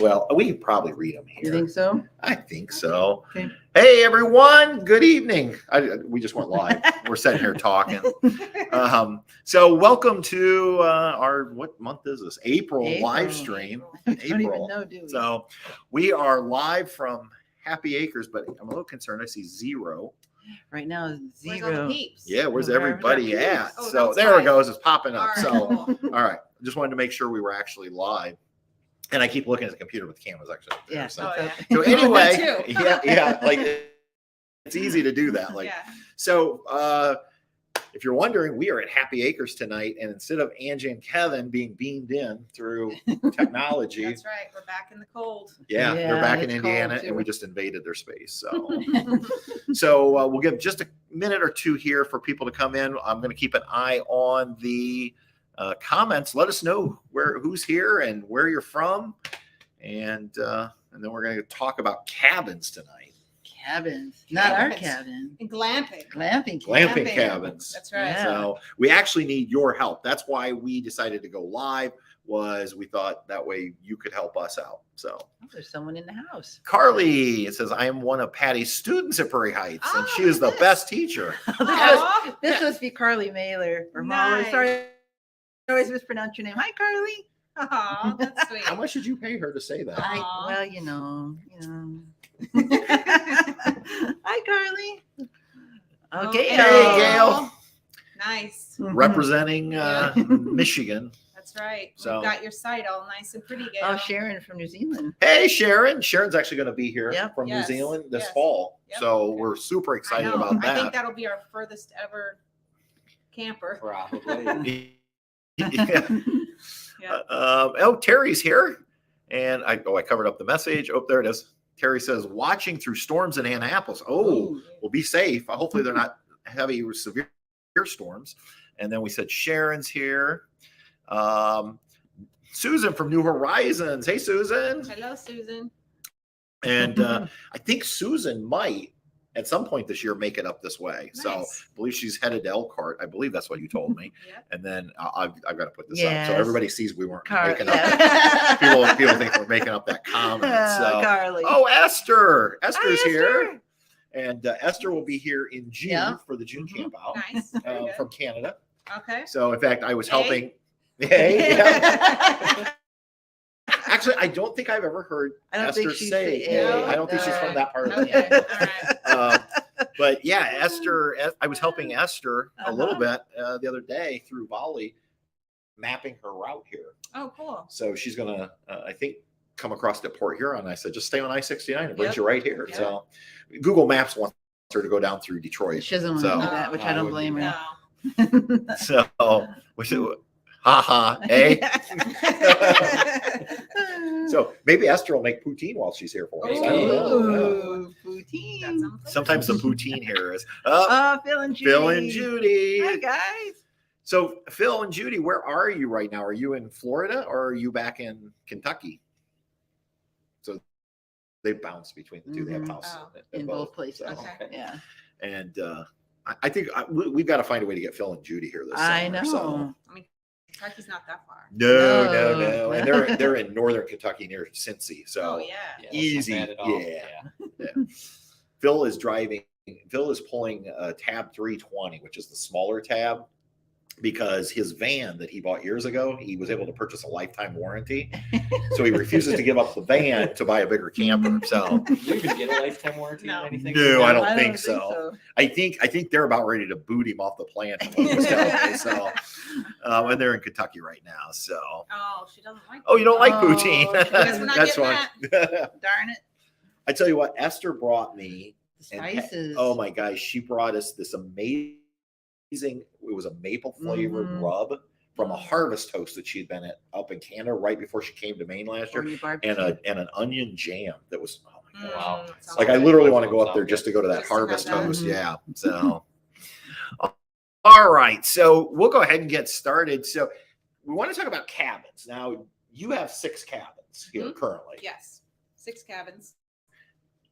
Well, we can probably read them here. You think so? I think so. Okay. Hey, everyone. Good evening. We just went live. We're sitting here talking. So welcome to our, what month is this? April live stream. I don't even know, do we? So we are live from Happy Acres, but I'm a little concerned. I see 0. Right now, Where's all the 0. peeps? Yeah, where's everybody at? Oh, So that's there it right. goes. It's popping up. All right, So, cool. all right. Just wanted to make sure we were actually live. And I keep looking at the computer with the cameras actually up there. Yeah. So, Oh, yeah. so anyway, Too. yeah, like it's easy to do that. Like, Yeah. so if you're wondering, we are at Happy Acres tonight, and instead of Angie and Kevin being beamed in through technology, That's right. We're back in the cold. yeah, they're Yeah, back in it's Indiana, cold, and we too. just invaded their space. So, we'll give just a minute or two here for people to come in. I'm going to keep an eye on the comments. Let us know who's here and where you're from, and then we're going to talk about cabins tonight. Cabins. Not our Cabins. cabin. And glamping. Glamping. Glamping Glamping. cabins. That's right. Yeah. So we actually need your help. That's why we decided to go live. Was we thought that way you could help us out. So Oh, there's someone in the house. Carly, it says I am one of Patty's students at Prairie Heights, and she is the look at best teacher. Aw. This must be Carly Mailer or Mahler. Nice. Sorry, I always mispronounce your name. Hi, Carly. Aw, that's sweet. How much did you pay her to say that? Aw. Well, you know. Hi, Carly. Okay. Hey, Gail. Nice. Representing Yeah. Michigan. That's right. So- We've got your site all nice and pretty, Gail. Oh, Sharon from New Zealand. Hey, Sharon. Sharon's actually going to be here Yep. from Yes. New Zealand this Yes. fall. Yep. So we're super I excited know. about I think that. that'll be our furthest ever camper. Probably. Yeah. Yeah. Oh, Terry's here. And I covered up the message. Oh, there it is. Terry says, watching through storms in Annapolis. Oh, well, be safe. Hopefully they're not heavy or severe storms. And then we said, Sharon's here. Susan from New Horizons. Hey, Susan. Hello, Susan. And I think Susan might at some point this year make it up this way. So I Nice. believe she's headed to Elkhart. I believe that's what you told me. Yep. And then I've got to put this up so Yes. everybody sees we weren't making up. Yeah. People think we're making up that comment. So, Carly. oh, Esther. Esther's Hi, here. Esther. And Esther will be here in June Yeah. for the June camp out Nice. Very good. from Canada. Okay. So, in fact, I was Hey. helping. Hey, yeah. Actually, I don't think I've ever heard I don't Esther think she's say, the- hey. No? I don't think she's from that part of the Okay. country. All right. But yeah, Esther, I was helping Esther a little Uh-huh. bit the other day through Volley, mapping her route here. Oh, cool. So she's going to, I think, come across to Port Huron. I said, just stay on I-69. It brings Yep. you right here. Yep. So Google Maps wants her to go down through Detroit. She doesn't want So- to do that, which I don't No, blame her. No. So, which, haha, eh? So maybe Esther will make poutine while she's here for us. I don't know. Ooh, That poutine. sounds good. Sometimes the poutine here is Phil and Judy. Phil and Judy. Hi, guys. So Phil and Judy, where are you right now? Are you in Florida or are you back in Kentucky? So they bounce between the two. They have Mhm. houses Oh. In both places. So, Okay. Yeah. and I think we've got to find a way to get Phil and Judy here this I summer. know. So. I mean, Kentucky's not that far. No. And they're in northern Kentucky near Cincy. So Oh, yeah. Yeah, that's not easy. bad at all. Yeah. Phil is driving. Phil is pulling a tab 320, which is the smaller tab, because his van that he bought years ago, he was able to purchase a lifetime warranty. So he refuses to give up the van to buy a bigger camper. So Do you even get a lifetime warranty No. on anything? No, I don't I think so. I think they're about ready to boot him off the plant. from what he was telling me. So, and they're in Kentucky right now. So, Oh, she doesn't like oh, you don't like Oh, poutine? guess we're not That's getting fine. Darn it. I tell you what, Esther brought me. The and spices. oh my gosh, she brought us this amazing. It was a maple flavored Mhm. rub from a harvest toast that she'd been at up in Canada right before she came to Maine last year, Or you and barbecue. an onion jam that was. Oh my gosh. Wow. sounds Like I good. literally want to go up there just to go to that Just to have harvest that. toast. Mhm. Yeah. So, all right. So we'll go ahead and get started. So we want to talk about cabins. Now you have 6 cabins here Mhm. currently. Yes. 6 cabins.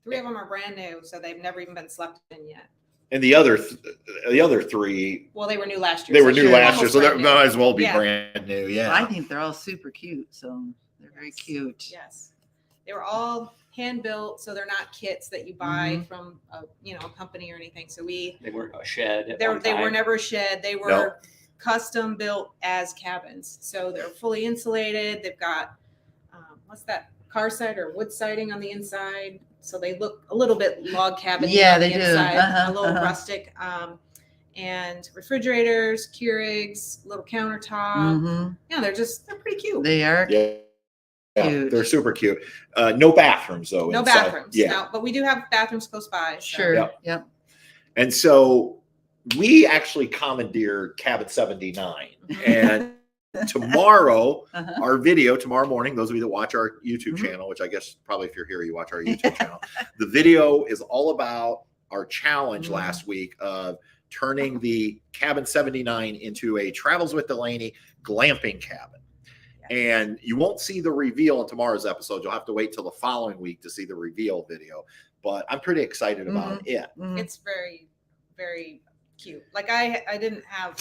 3 of them are brand new, so they've never even been slept in yet. And the other three, Well, they were new last year. they were so new they're last year, almost so they brand new. might as well be Yeah. brand new. Yeah. I think they're all super cute. So they're very Yes. cute. Yes, they were all hand built, so they're not kits that you buy Mhm. from a company or anything. So They were a shed. At they one were time. never a shed. They were No. custom built as cabins. So they're fully insulated. They've got what's that, car side or wood siding on the inside. So they look a little bit log cabin. Yeah, on the they do. inside, Uh-huh, a little uh-huh. rustic. And refrigerators, Keurigs, little countertop. Mhm. Yeah, they're pretty cute. They are. Yeah. Yeah, Cute. they're super cute. No bathrooms though. No inside. bathrooms. Yeah. No, but we do have bathrooms close by. So. Sure. Yep. Yep. And so we actually commandeered Cabin 79. And tomorrow, Uh-huh. our video, tomorrow morning, those of you that watch our YouTube Mhm. channel, which I guess probably if you're here, you watch our YouTube channel, the video is all about our challenge Mhm. last week of turning the Cabin 79 into a Travels with Delaney glamping cabin. And you won't see the reveal in tomorrow's episode. You'll have to wait till the following week to see the reveal video. But I'm pretty excited about it. Mhm. It's very, very cute. Like I didn't have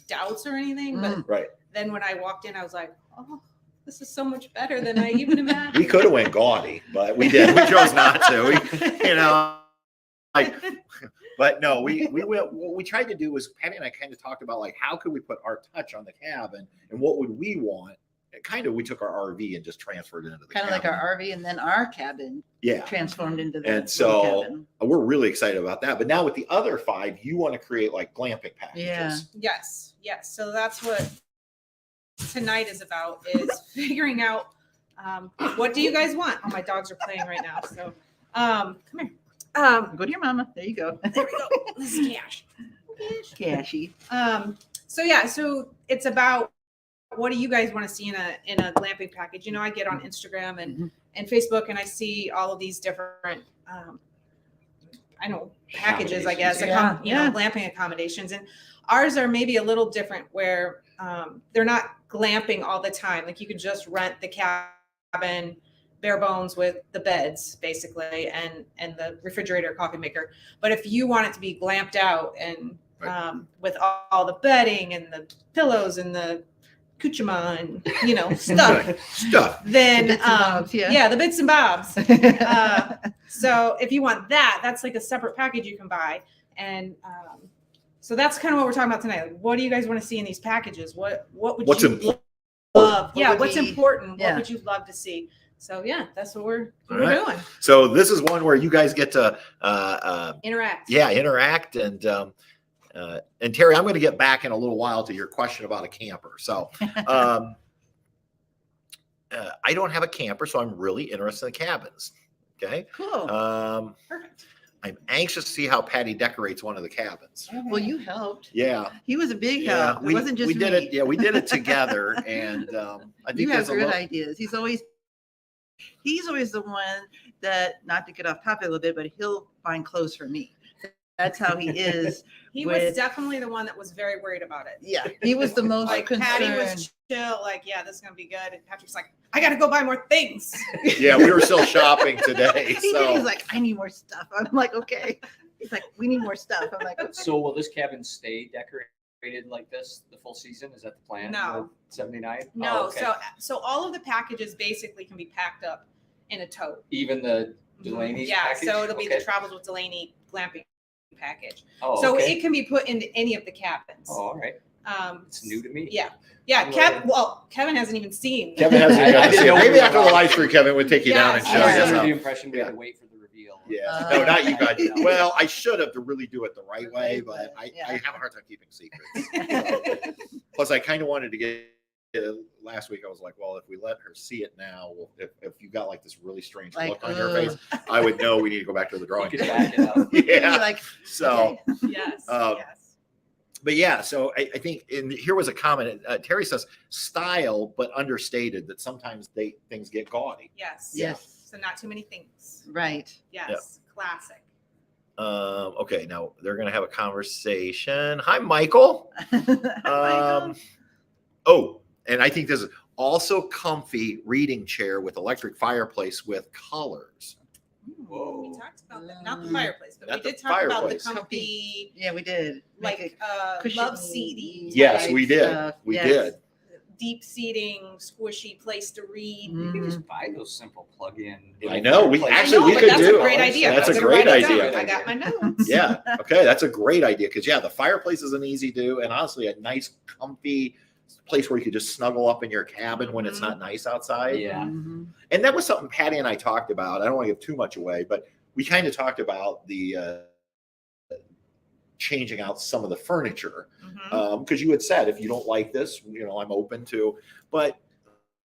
doubts or anything, but Right. then when I walked in, I was like, oh, this is so much better than I even imagined. We could have went gaudy, but we did. We chose not to. But no, we went. What we tried to do was Patty and I kind of talked about like how could we put our touch on the cabin and what would we want. Kind of, we took our RV and just transferred it into the Kind of like cabin. our RV, and then our cabin Yeah. transformed into the And little so cabin. we're really excited about that. But now with the other 5, you want to create like glamping packages. Yeah. Yes. So that's what tonight is about, is figuring out what do you guys want. Oh, my dogs are playing right now. So come here. Go to your mama. There you go. There we go. This is Cash. Cashy. So it's about what do you guys want to see in a glamping package? I get on Instagram and Facebook, and I see all of these different packages, I guess, Yeah. glamping accommodations, and ours are maybe a little different where they're not glamping all the time. Like you can just rent the cabin bare bones with the beds basically and the refrigerator, coffee maker. But if you want it to be glamped out and with all the bedding and the pillows and the Kuzman and stuff, then The bits and bobs, yeah. the bits and bobs. So if you want that, that's like a separate package you can buy. And so that's kind of what we're talking about tonight. Like, what do you guys want to see in these packages? What would What's you important? love? What Yeah, would what's be- important? yeah. What would you love to see? So yeah, that's what we're All right. doing. So this is one where you guys get to Interact. interact and Terry, I'm going to get back in a little while to your question about a camper. So I don't have a camper, so I'm really interested in cabins. Okay. Cool. Perfect. I'm anxious to see how Patty decorates one of the cabins. Well, you helped. Yeah. He was a big Yeah. help. It wasn't just we did me. it. Yeah, we did it together. And I think You have there's a good little, ideas. He's always the one that, not to get off topic a little bit, but he'll find clothes for me. That's how he is. He was with- definitely the one that was very worried about it. Yeah, he was the most Like concerned. Patty was chill, like, yeah, this is gonna be good. And Patrick's like, I gotta go buy more things. yeah, we were still shopping today. He did. So He's like, I need more stuff. I'm like, okay. He's like, we need more stuff. I'm like, okay. So will this cabin stay decorated like this the full season? Is that the plan? No. 79? No, Oh, okay. so all of the packages basically can be packed up in a tote. Even the Delaney's Yeah, package? so it'll be Okay. the Travels with Delaney glamping package. Oh, So okay. it can be put into any of the cabins. Oh, all right. It's new to me. Yeah, I'm Kevin hasn't even seen. Kevin hasn't I got to didn't see it. know Maybe we were after the allowed live to. stream, Kevin would take you down and Yes, show I was you. under So. the impression we had Yeah. to wait for the reveal. Yeah, no, not you guys. Yeah. Well, I should have to really do it the right way, but I Yeah. have a hard time keeping secrets. Plus, I kind of wanted to get last week. I was like, well, if we let her see it now, if you got like this really strange Like, look on your ugh. face, I would know we need to go back to the You drawing could board. back it up. He'd be Yeah. like, So, okay. Yes, Um, yes. but yeah, so I think here was a comment. Terry says style, but understated. That sometimes things get gaudy. Yes. Yes. So not too many things. Right. Yes. Classic. Okay, now they're gonna have a conversation. Hi, Michael. Michael. Oh, and I think this is also comfy reading chair with electric fireplace with colors. Whoa. We talked about that, not the fireplace, but Not we the did talk about the fireplace. comfy, Yeah, we did. Make like, it cushiony, love seating. Yes, type, we did. stuff. We Yes. did. Deep seating, squishy place to read. You can Mhm. just buy those simple plug-in. I know, we fireplaces. actually, I know, we but could that's do. a great idea. That's I'm a gonna great write it down. idea. I got my notes. Yeah. Okay. That's a great idea. Cause yeah, the fireplace is an easy do. And honestly, a nice, comfy place where you could just snuggle up in your cabin when it's not nice outside. Yeah. Mhm. And that was something Patty and I talked about. I don't want to give too much away, but we kind of talked about the changing out some of the furniture. Mhm. Because you had said, if you don't like this, I'm open to, but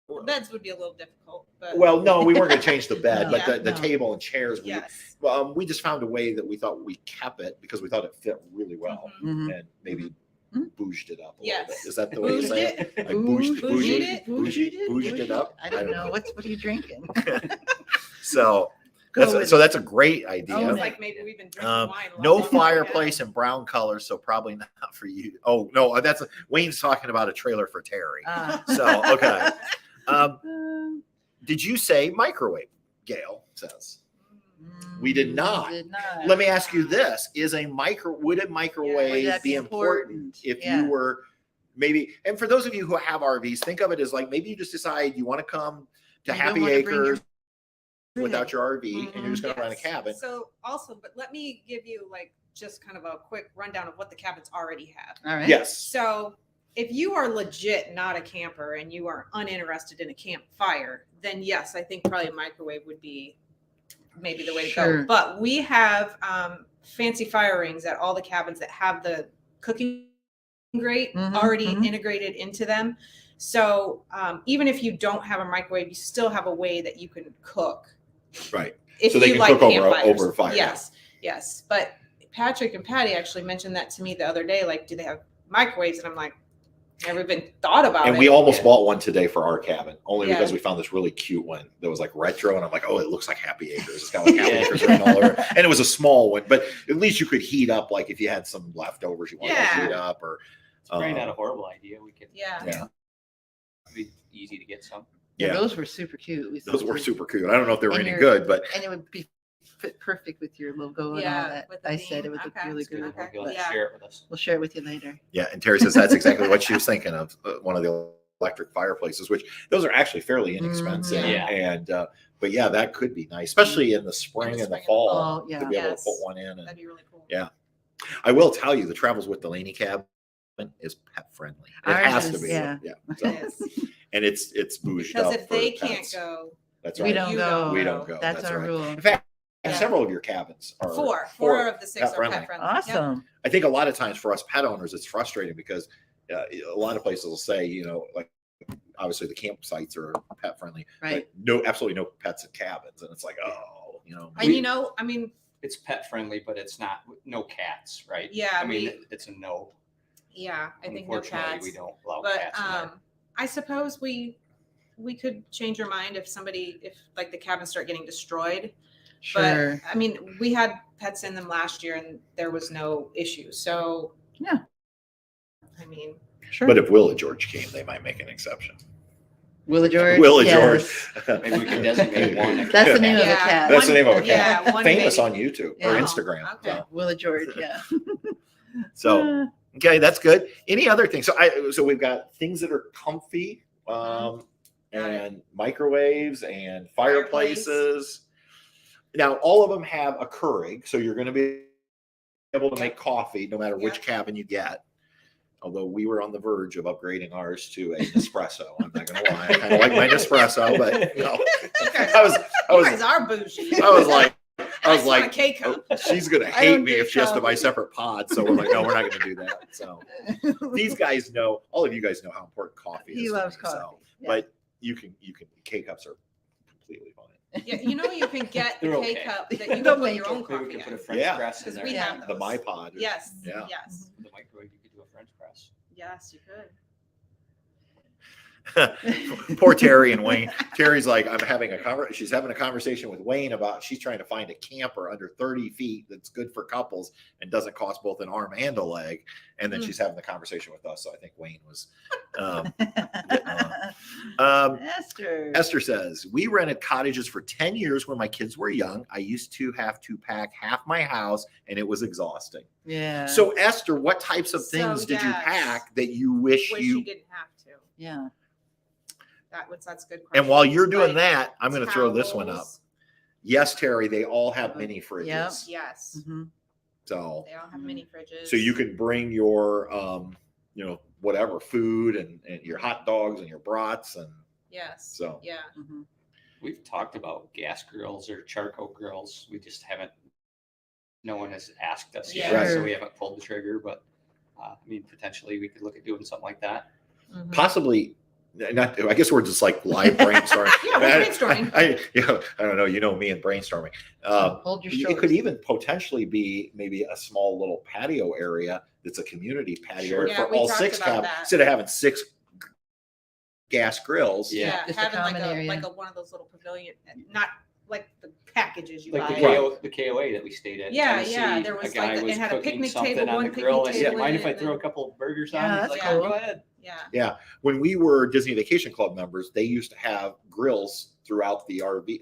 The beds would be a little difficult, but well, no, we weren't going to change the bed, No. but the No. table and chairs, yes. we just found a way that we thought we kept it because we thought it fit really well Mhm. Mhm. and maybe Mhm. bouged it up a Yes. little bit. Is that the way you Bouged say it? it? I bouged Bouged bouged it up. I don't know. What are you drinking? So Go with that's a great idea. Own It's it. like maybe we've been drinking Um, wine. a lot No longer. fireplace in brown colors, so probably not for you. Oh no, that's Wayne's talking about a trailer for Terry. So okay. Did you say microwave? Gail says. We did not. Did not. Let me ask you this: would a microwave Would that be be important if Yeah. you were maybe? And for those of you who have RVs, think of it as like maybe you just decide you want to come to You don't Happy wanna bring your Acres without your RV, and you're just going to rent a Yes. cabin. So also, but let me give you like just kind of a quick rundown of what the cabins already have. All right. Yes. So if you are legit not a camper and you are uninterested in a campfire, then yes, I think probably a microwave would be maybe the way to Sure. go. But we have fancy fire rings at all the cabins that have the cooking grate Mhm, already mhm. integrated into them. So even if you don't have a microwave, you still have a way that you can cook. Right. If So they you can like cook campfires. over fire. Yes, yes. But Patrick and Patty actually mentioned that to me the other day. Like, do they have microwaves? And I'm like, never even thought about And it. we almost Yeah. bought one today for our cabin, only Yeah. because we found this really cute one that was like retro, and I'm like, oh, it looks like Happy Acres. It's got like Happy Yeah. Acres written all over, and it was a small one, but at least you could heat up, like if you had some leftovers you wanted to Yeah. heat up, or It's probably not a horrible idea. We could. Yeah. yeah, Be easy to get some. Yeah, yeah, those were super cute. We those thought were they- super cute. I don't know if they were And any your- good, but and it would be fit perfect with your logo and Yeah, all that. with the I said theme. it would look Okay. really That's good. good. Okay. You'll have to Yeah. share it with us. We'll share it with you later. yeah. And Terry says that's exactly what she was thinking of, one of the electric fireplaces, which those are actually fairly inexpensive, Mhm. Yeah. and but yeah, that could be nice, especially in the spring and the spring and fall, fall, yeah. to be able Yes. to put one in. And That'd be really cool. Yeah. I will tell you, the Travels with Delaney cabin is pet friendly. It Ours has to is, be. yeah. So, It is. and it's bouged Because up if they for can't pets. go, That's We right. don't you go. We don't go. That's our right. rule. In fact, Yeah. several of your cabins are four of the six are friendly. pet friendly. Yep. Awesome. I think a lot of times for us pet owners, it's frustrating because a lot of places will say, like obviously the campsites are pet friendly, Right. but absolutely no pets in cabins, and it's like, And I mean, It's pet friendly, but it's not no cats, right? yeah, I mean, it's a no. yeah, I think no Unfortunately, cats. we don't allow But cats in there. I suppose we could change our mind if like the cabins start getting destroyed. Sure. But I mean, we had pets in them last year and there was no issue. So Yeah. I mean, Sure. but if Willa George came, they might make an exception. Willa George. Willa yes. George. Maybe we can designate one. That's the name of the Yeah. cat. That's the name of a cat. yeah, one Famous maybe. on YouTube or Yeah. Instagram. Okay. Willa George. Yeah. So okay, that's good. Any other things? So we've got things that are comfy, and microwaves and fireplaces. Now all of them have a Keurig, so you're going to be able to make coffee no matter which Yep. cabin you get. Although we were on the verge of upgrading ours to a Nespresso. I'm not going to lie. I kind of like my Nespresso, but You guys are bougie. I was like, I just want a K-cup. oh, she's gonna I hate don't me do if she has to buy coffee. separate pods. So we're like, no, we're not gonna do that. So these guys know, all of you guys know how important coffee is. He to loves me, coffee. so. Yeah. But you can K cups are completely fine. Yeah, you can get the They're okay. K-cup that you can They'll put make your it. own Maybe we coffee can put a in. French Yeah. press in Because there. we have The those. My Pod. Yes, Yeah. yes, The microwave, you could do a French press. yes, you could. Poor Terry and Wayne. Terry's like, she's having a conversation with Wayne about she's trying to find a camper under 30 feet that's good for couples and doesn't cost both an arm and a leg. And then she's having the conversation with us. So I think Wayne was getting on. Esther says, we rented cottages for 10 years when my kids were young. I used to have to pack half my house and it was exhausting. Yeah. So Esther, what types of things did you yes. pack that you wish you didn't have to. Yeah. That's a good question. And while you're doing Like that, I'm going to throw this one up. towels. Yes, Terry, they all have mini fridges. Yep. Yes. Mhm. So, They all have mini fridges. so you can bring your, whatever food and your hot dogs and your brats. And Yes. So. Yeah. Mhm. We've talked about gas grills or charcoal grills. We just haven't, no one has asked us yet, Right. so we haven't pulled the trigger, but I mean, potentially we could look at doing something like that. Mhm. possibly not, I guess we're just like live brainstorming. Yeah, we're brainstorming. I don't know. You know me and brainstorming. Hold your It shoulders. could even potentially be maybe a small little patio area that's a community patio Sure. area Yeah, for we all talked 6 about cabins that. instead of having 6 gas grills. Yeah. Just a having common area. like a one of those little pavilion, not like the packages you Like buy. the KOA that we stayed at. in Yeah, Tennessee, yeah, there a was guy like it was had a cooking picnic something table, on one the grill. I picnic said, table mind in if I it, throw a and couple burgers Yeah, on? He's that's like, cool. oh, go ahead. Yeah. Yeah. When we were Disney Vacation Club members, they used to have grills throughout the RV,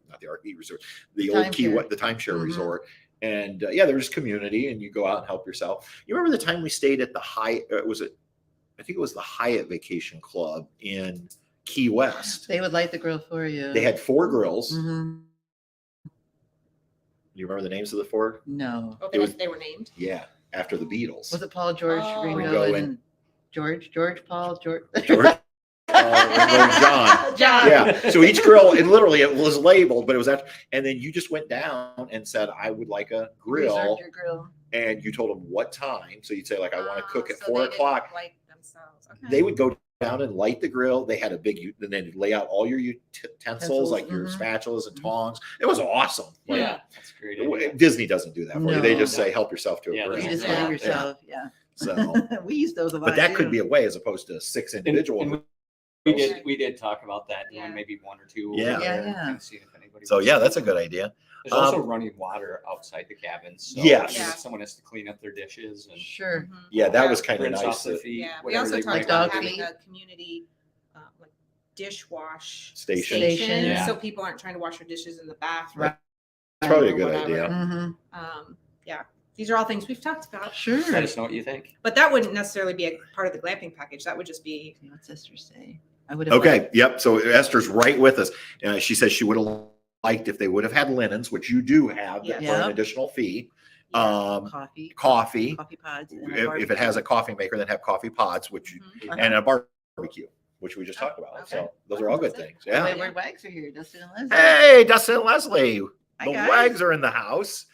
not the RV resort, the old Timeshare. the timeshare Mhm. resort. And there was community and you go out and help yourself. You remember the time we stayed at the Hyatt, I think it was the Hyatt Vacation Club in Key West. They would light the grill for you. They had 4 grills. Mhm. You remember the names of the 4? No. Oh, It was- they were named. Yeah. After the Beatles. Was it Paul, George, Oh. Ringo, Ringo and George, Paul, George? George, Ringo, and John. John. Yeah. So each grill, it was labeled, but it was after, and then you just went down and said, I would like a grill. Reserved your grill. And you told them what time. So you'd say, like, I want to cook at So 4 they didn't o'clock. Light themselves. Okay. They would go down and light the grill. They had a big, and then lay out all your utensils, like your Mhm. spatulas and Mhm. tongs. It was awesome. Like, Yeah, that's a great. idea. Disney doesn't do that for you. They No. just say, help yourself to a Yeah, grill. You just Yeah. have yourself. Yeah. So, We use those a lot. but that could too. be a way as opposed to 6 individual. And we did talk about that, doing Yeah. maybe 1 or 2. Yeah. over Yeah, there, yeah. and seeing if anybody So wants yeah, to that's a do good it. idea. There's also running water outside the cabins. So Yes. if Yeah. someone has to clean up their dishes and Sure. Mhm. Yeah, that was kind of rinse nice. off their feet. Yeah, we whatever also they talked bring about dog on. having feed. a community like dishwash Station. Yeah. so people aren't trying to wash their dishes in the bathroom. Right. It's probably a or good whatever. idea. Mm-hmm. Yeah, these are all things we've talked about, Sure. Let us know what you think. but that wouldn't necessarily be a part of the glamping package. That would just be What's sister say? I would have. Okay. Yep. So Esther's right with us. She says she would have liked if they would have had linens, which you do have Yeah. for an Yeah. additional fee. yeah. coffee. Coffee. Coffee pods. and a If it barbecue. has a coffee maker, then have coffee pots, which Mhm. and a barbecue, which we just talked about. Okay. So those are all good things. Oh, Yeah. wait, where Wags are here, Dustin and Leslie. Hey, Dustin and Leslie. Hi, The guys. Wags are in the house.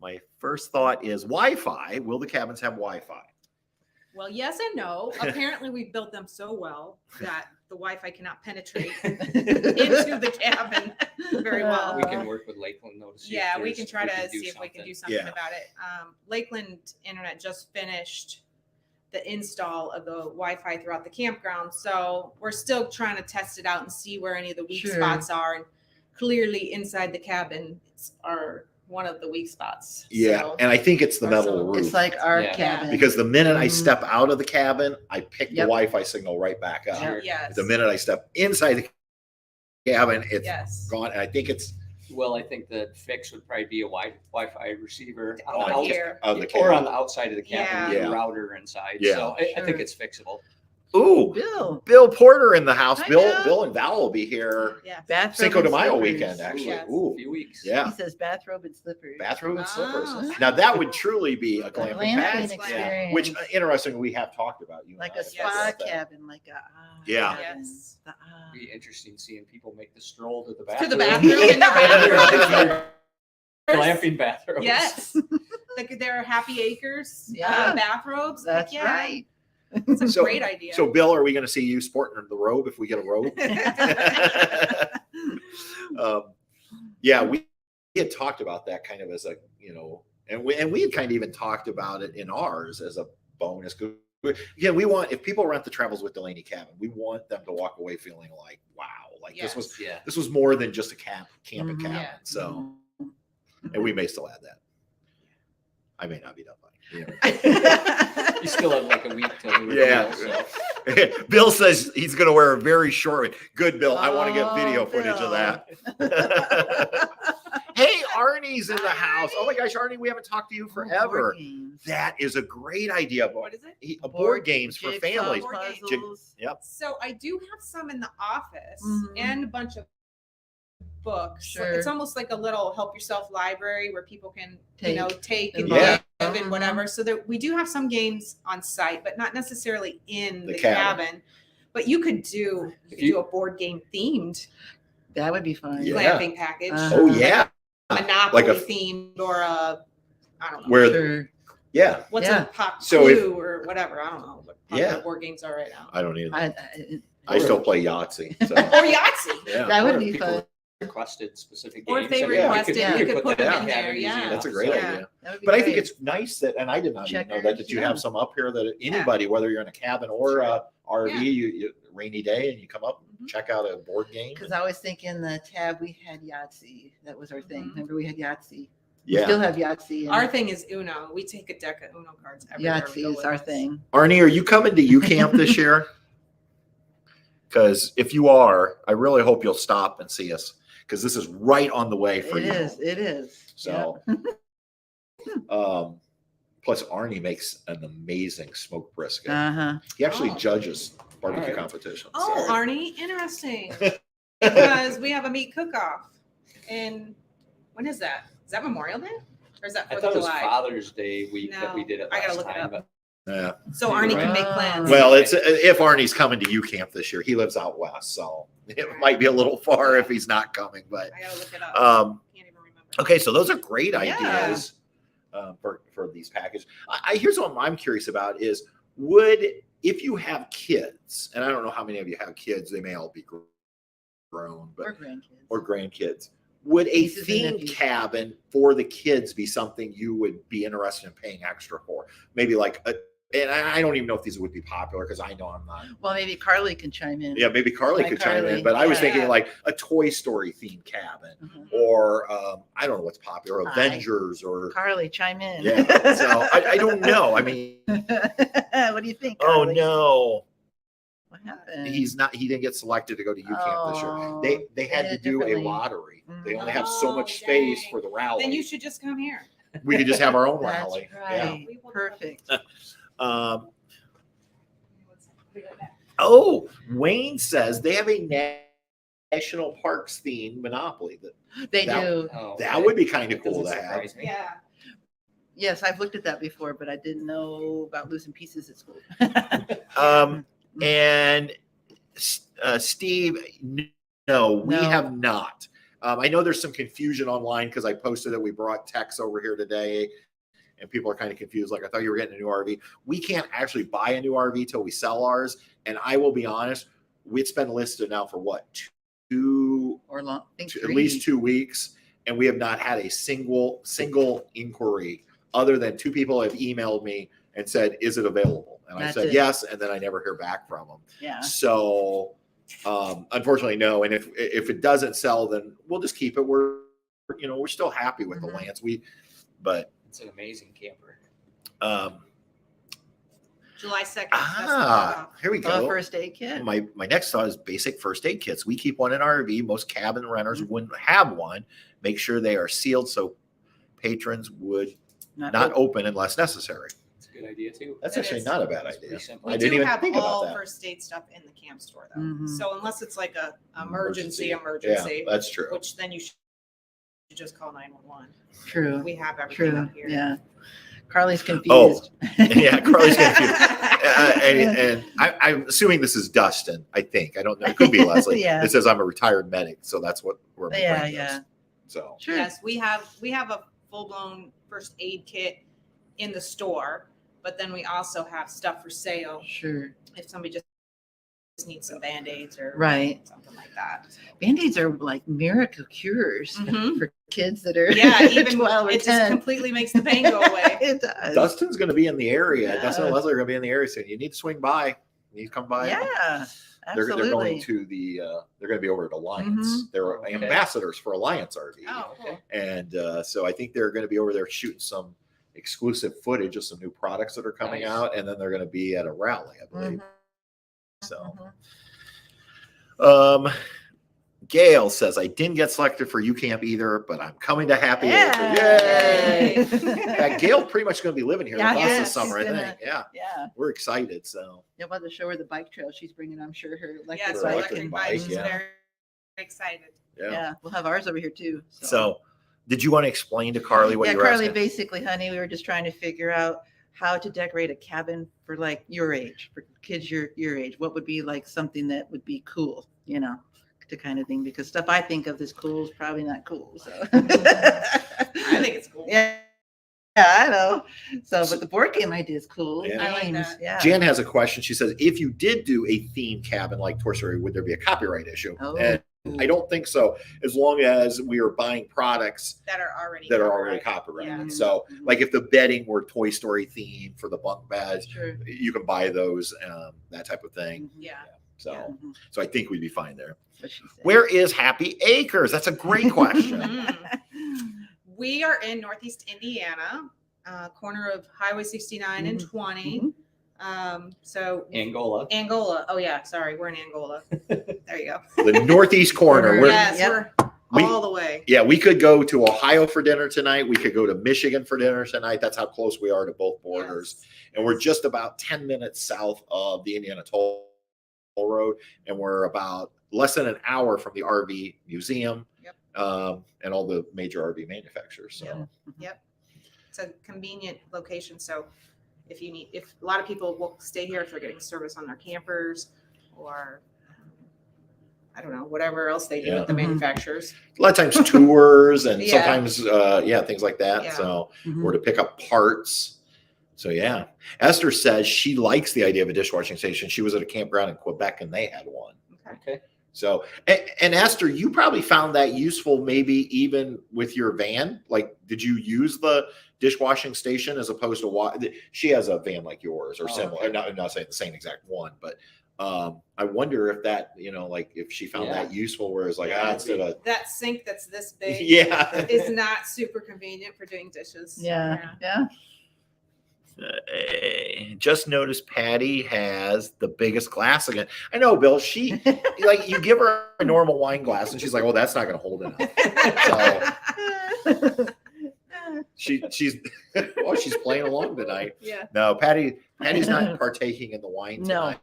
My first thought is Wi-Fi. Will the cabins have Wi-Fi? Well, yes and no. Apparently, we've built them so well that the Wi-Fi cannot penetrate into the cabin very well. We can work with Lakeland though to see. Yeah, if we there's- can try to do see if we can something. do something Yeah. about it. Lakeland Internet just finished the install of the Wi-Fi throughout the campground, so we're still trying to test it out and see where any of the weak Sure. spots are. And clearly, inside the cabin are one of the weak spots. Yeah. So, And I think it's the Or metal so. roof. It's like our Yeah. cabin. Because the minute I Mhm. step out of the cabin, I pick the Yep. Wi-Fi signal right back up. Sure. yes, The minute I step inside the cabin, it's yes, gone. And I think it's Well, I think the fix would probably be a Wi-Fi receiver over out- here. of the or cabin. on the outside of the cabin, Yeah. the router inside. Yeah. So I think Sure. it's fixable. Ooh, Bill. Bill Porter in the house. Hi, Bill, Bill. and Val will be here Yeah. Bathrobe Cinco de and Mayo slippers. weekend, actually. Yes. A Ooh, few weeks. yeah. He says bathrobe and slippers. Bathroom and slippers. Ah. Now that would truly be a A glamping glamping package. experience. Which interesting, we have talked about you. and like I a have spa talked about that. cabin, like a Yeah. cabin. Yes. The, Be interesting seeing people make the stroll to the To bathroom. the bathroom in their bathroom. Glamping bathrooms. Yes. Like there are Happy Acres Yeah. bathrobes. Heck That's yeah. right. It's a So- great idea. So, Bill, are we going to see you sporting the robe if we get a robe? Yeah, we had talked about that kind of as a, and we had kind of even talked about it in ours as a bonus because Yeah, we want, if people rent the Travels with Delaney cabin, we want them to walk away feeling like, wow, like Yes. this was more than just a camping Mhm. cabin. Yeah. So, Mhm. and we may still add that. I may not be done by. You still have like a week till the Yeah. reveal, so. Bill says he's going to wear a very short one. Good, Bill. I want to get video Oh, footage of Bill. that. Hey, Arnie's in the house. Oh my gosh, Arnie, we haven't talked to you forever. Board games. That is a great idea. What is it? Board games for jigsaw families. Board games. puzzles. Yep. So I do have some in the office Mhm. and a bunch of books. So Sure. it's almost like a little help yourself library where people can, take and Yeah. give and whatever. So that we do have some games on site, but not necessarily in The the cabin. cabin. But you could do a board game themed That would be fun. Yeah. glamping package, Uh-huh. Oh yeah. Monopoly Like a- themed, or a I don't know. Where Sure. yeah. What's Yeah. a pop So if- clue or whatever? I don't know what Yeah. board games are right now. I don't even. I, I still play Yahtzee. So. Or Yahtzee. Yeah. that Or would if be people fun. Requested specific Or games. if they I mean, requested, we could put that them in in cabin there. easy Yeah. enough, That's a so. great Yeah. idea. That would be But I great. think it's nice that, and I did not even know that you Checkers, have yeah. some up here that anybody, whether you're in a cabin or a RV, Yeah. you rainy day and you come up and Mhm. check out a board game. Because I was thinking the tab we had Yahtzee. That was our thing. Mhm. Remember we had Yahtzee. We Yeah. still have Yahtzee. Our thing is Uno. We take a deck of Uno cards everywhere we Yahtzee go is with our us. thing. Arnie, are you coming to UCamp this year? Because if you are, I really hope you'll stop and see us because this is right on the way for It you. is. It is. So, plus Arnie makes an amazing smoked brisket. Uh-huh. He actually Oh. judges barbecue All right. competitions. Oh, so. Arnie, interesting. Because we have a meat cook-off. And when is that? Is that Memorial Day? Or is that I 4th thought of it was July? Father's Day week that we No, did it I last gotta look it time, up. but Yeah. So Arnie can make plans. Well, it's if Arnie's coming to UCamp this year, he lives out west, so it might be a little far if he's not coming. But I gotta look it up. Can't even remember. okay, so those are great Yeah. ideas for these packages. Here's what I'm curious about is if you have kids, and I don't know how many of you have kids, they may all be grown, but Or grandkids. or grandkids. Would a Nieces and theme nephews. cabin for the kids be something you would be interested in paying extra for? Maybe and I don't even know if these would be popular because I know I'm not. Well, maybe Carly can chime in. Yeah, maybe Carly Like could chime in, Carly, but I was yeah. thinking like a Toy Story themed cabin, Mhm. or I don't know what's popular, Hi. Avengers, or Carly, chime in. yeah. So I don't know. I mean, What do you think? oh Carly? no, What happened? he didn't get selected to go to UCamp this year. Oh, They had to did it do a differently. lottery. They Mhm. only have so much Oh, space dang. for the rally. Then you should just come here. We could just have our own That's rally. Yeah. right. Perfect. Oh, Wayne says they have a national parks themed Monopoly. They That- do. oh, That okay. would be kind of That cool doesn't to have. surprise me. Yeah. Yes, I've looked at that before, but I didn't know about losing pieces at school. And Steve, no, we No. have not. I know there's some confusion online because I posted that we brought Tex over here today, and people are kind of confused. Like, I thought you were getting a new RV. We can't actually buy a new RV till we sell ours. And I will be honest, it's been listed now for what, Or long, I think at least 2 weeks, and we have not had a single inquiry other than 2 people have emailed me and said, "Is it available?" And I That's said it. yes, and then I never hear back from them. Yeah. So, unfortunately, no. And if it doesn't sell, then we'll just keep it. We're still happy with Mhm. the Lance. But It's an amazing camper. July 2nd. that's here we go. First aid kit. My next thought is basic first aid kits. We keep one in our RV. Most cabin renters Mm-hmm. wouldn't have one. Make sure they are sealed so patrons would not open. open unless necessary. It's a good idea too. That's It actually is. not a bad It's idea. pretty simple. We I didn't do even have think about all that. first aid stuff in the camp store though. Mhm. So unless it's like a emergency, Yeah, that's true. which then you should just call 911. True. We have everything True. up here. Yeah. Carly's Oh, confused. yeah, Carly's confused. And I'm assuming this is Dustin. I think I don't know. It could be Leslie. Yeah. It says I'm a retired medic, so that's where my Yeah, brain yeah. goes. So Sure. Yes, we have a full-blown first aid kit in the store, but then we also have stuff for sale Sure. if somebody just need some Band-Aids or Right. something like that. Band-Aids are like miracle cures Mhm. for kids that are Yeah, even 12 or it just 10. completely makes the pain go away. It does. Dustin's going to be in the area. Yeah. Dustin and Leslie are going to be in the area soon. You need to swing by. You need to come by. Yeah, They're absolutely. going to the. They're going to be over at Alliance. They're Okay. ambassadors for Alliance RV, Oh, cool. and so I think they're going to be over there shooting some exclusive footage of some new products that are coming Nice. out, and then they're going to be at a rally, I believe. Mhm. So, Mhm. Gail says I didn't get selected for UCamp either, but I'm coming to Happy Acres. Yay! Yay! In fact, Gail pretty much going to be living here Yeah, with us yeah, this summer, I she's think. gonna- Yeah, Yeah, we're excited. So, you'll have to show her the bike trail she's bringing. I'm sure her electric Yes, Her bike. electric electric bike, bike. She's yeah. very excited. Yeah, we'll have ours over here too. So, did you want to explain to Carly what yeah, you were Carly, asking? basically, honey, we were just trying to figure out how to decorate a cabin for like your age, for kids your age. What would be like something that would be cool, you know, to kind of thing, because stuff I think of as cool is probably not cool. So I think it's cool. yeah, I know. So, but the board game idea is cool. Yeah. I like Games, that. yeah. Jan has a question. She says, if you did do a themed cabin like Toy Story, would there be a copyright issue? Oh. And I don't think so, as long as we are buying products That are already that are already copyrighted. copyrighted. Yeah. So, Mhm. like if the bedding were Toy Story themed for the bunk beds, Sure. you can buy those, that type of thing. Mhm. Yeah. So, Mhm. so I think we'd be fine there. That's what she said. Where is Happy Acres? That's a great question. We are in Northeast Indiana, corner of Highway 69 and 20. So Angola. Angola. Oh yeah, sorry, we're in Angola. There you go. The northeast corner. We're, Yes, Yep. we're We- all the way. Yeah, we could go to Ohio for dinner tonight. We could go to Michigan for dinner tonight. That's how close we are to both borders. Yes. And we're just about 10 minutes south of the Indiana Toll Road. And we're about less than an hour from the RV museum, Yep. and all the major RV manufacturers. So, Yeah. Yep. It's a convenient location. So if a lot of people will stay here if they're getting service on their campers or I don't know, whatever else they do Yeah. with the Mhm. manufacturers. a lot of times tours and Yeah. sometimes, things like that. Yeah. So, Mhm. or to pick up parts. So, yeah. Esther says she likes the idea of a dishwashing station. She was at a campground in Quebec and they had one. Okay. Okay. So, and Esther, you probably found that useful, maybe even with your van. Like, did you use the dishwashing station as opposed to she has a van like yours or Oh, similar? okay. I'm not saying the same exact one, but I wonder if that, like if she found Yeah. that useful, whereas like, Yeah, instead of, That sink that's this big yeah. is not super convenient for doing dishes. Yeah. Yeah. Just noticed Patty has the biggest glass again. I know, Bill. She like you give her a normal wine glass, and she's like, "Well, that's not going to hold enough." So she's well, she's playing along tonight. Yeah. No, Patty's not partaking in the wine No.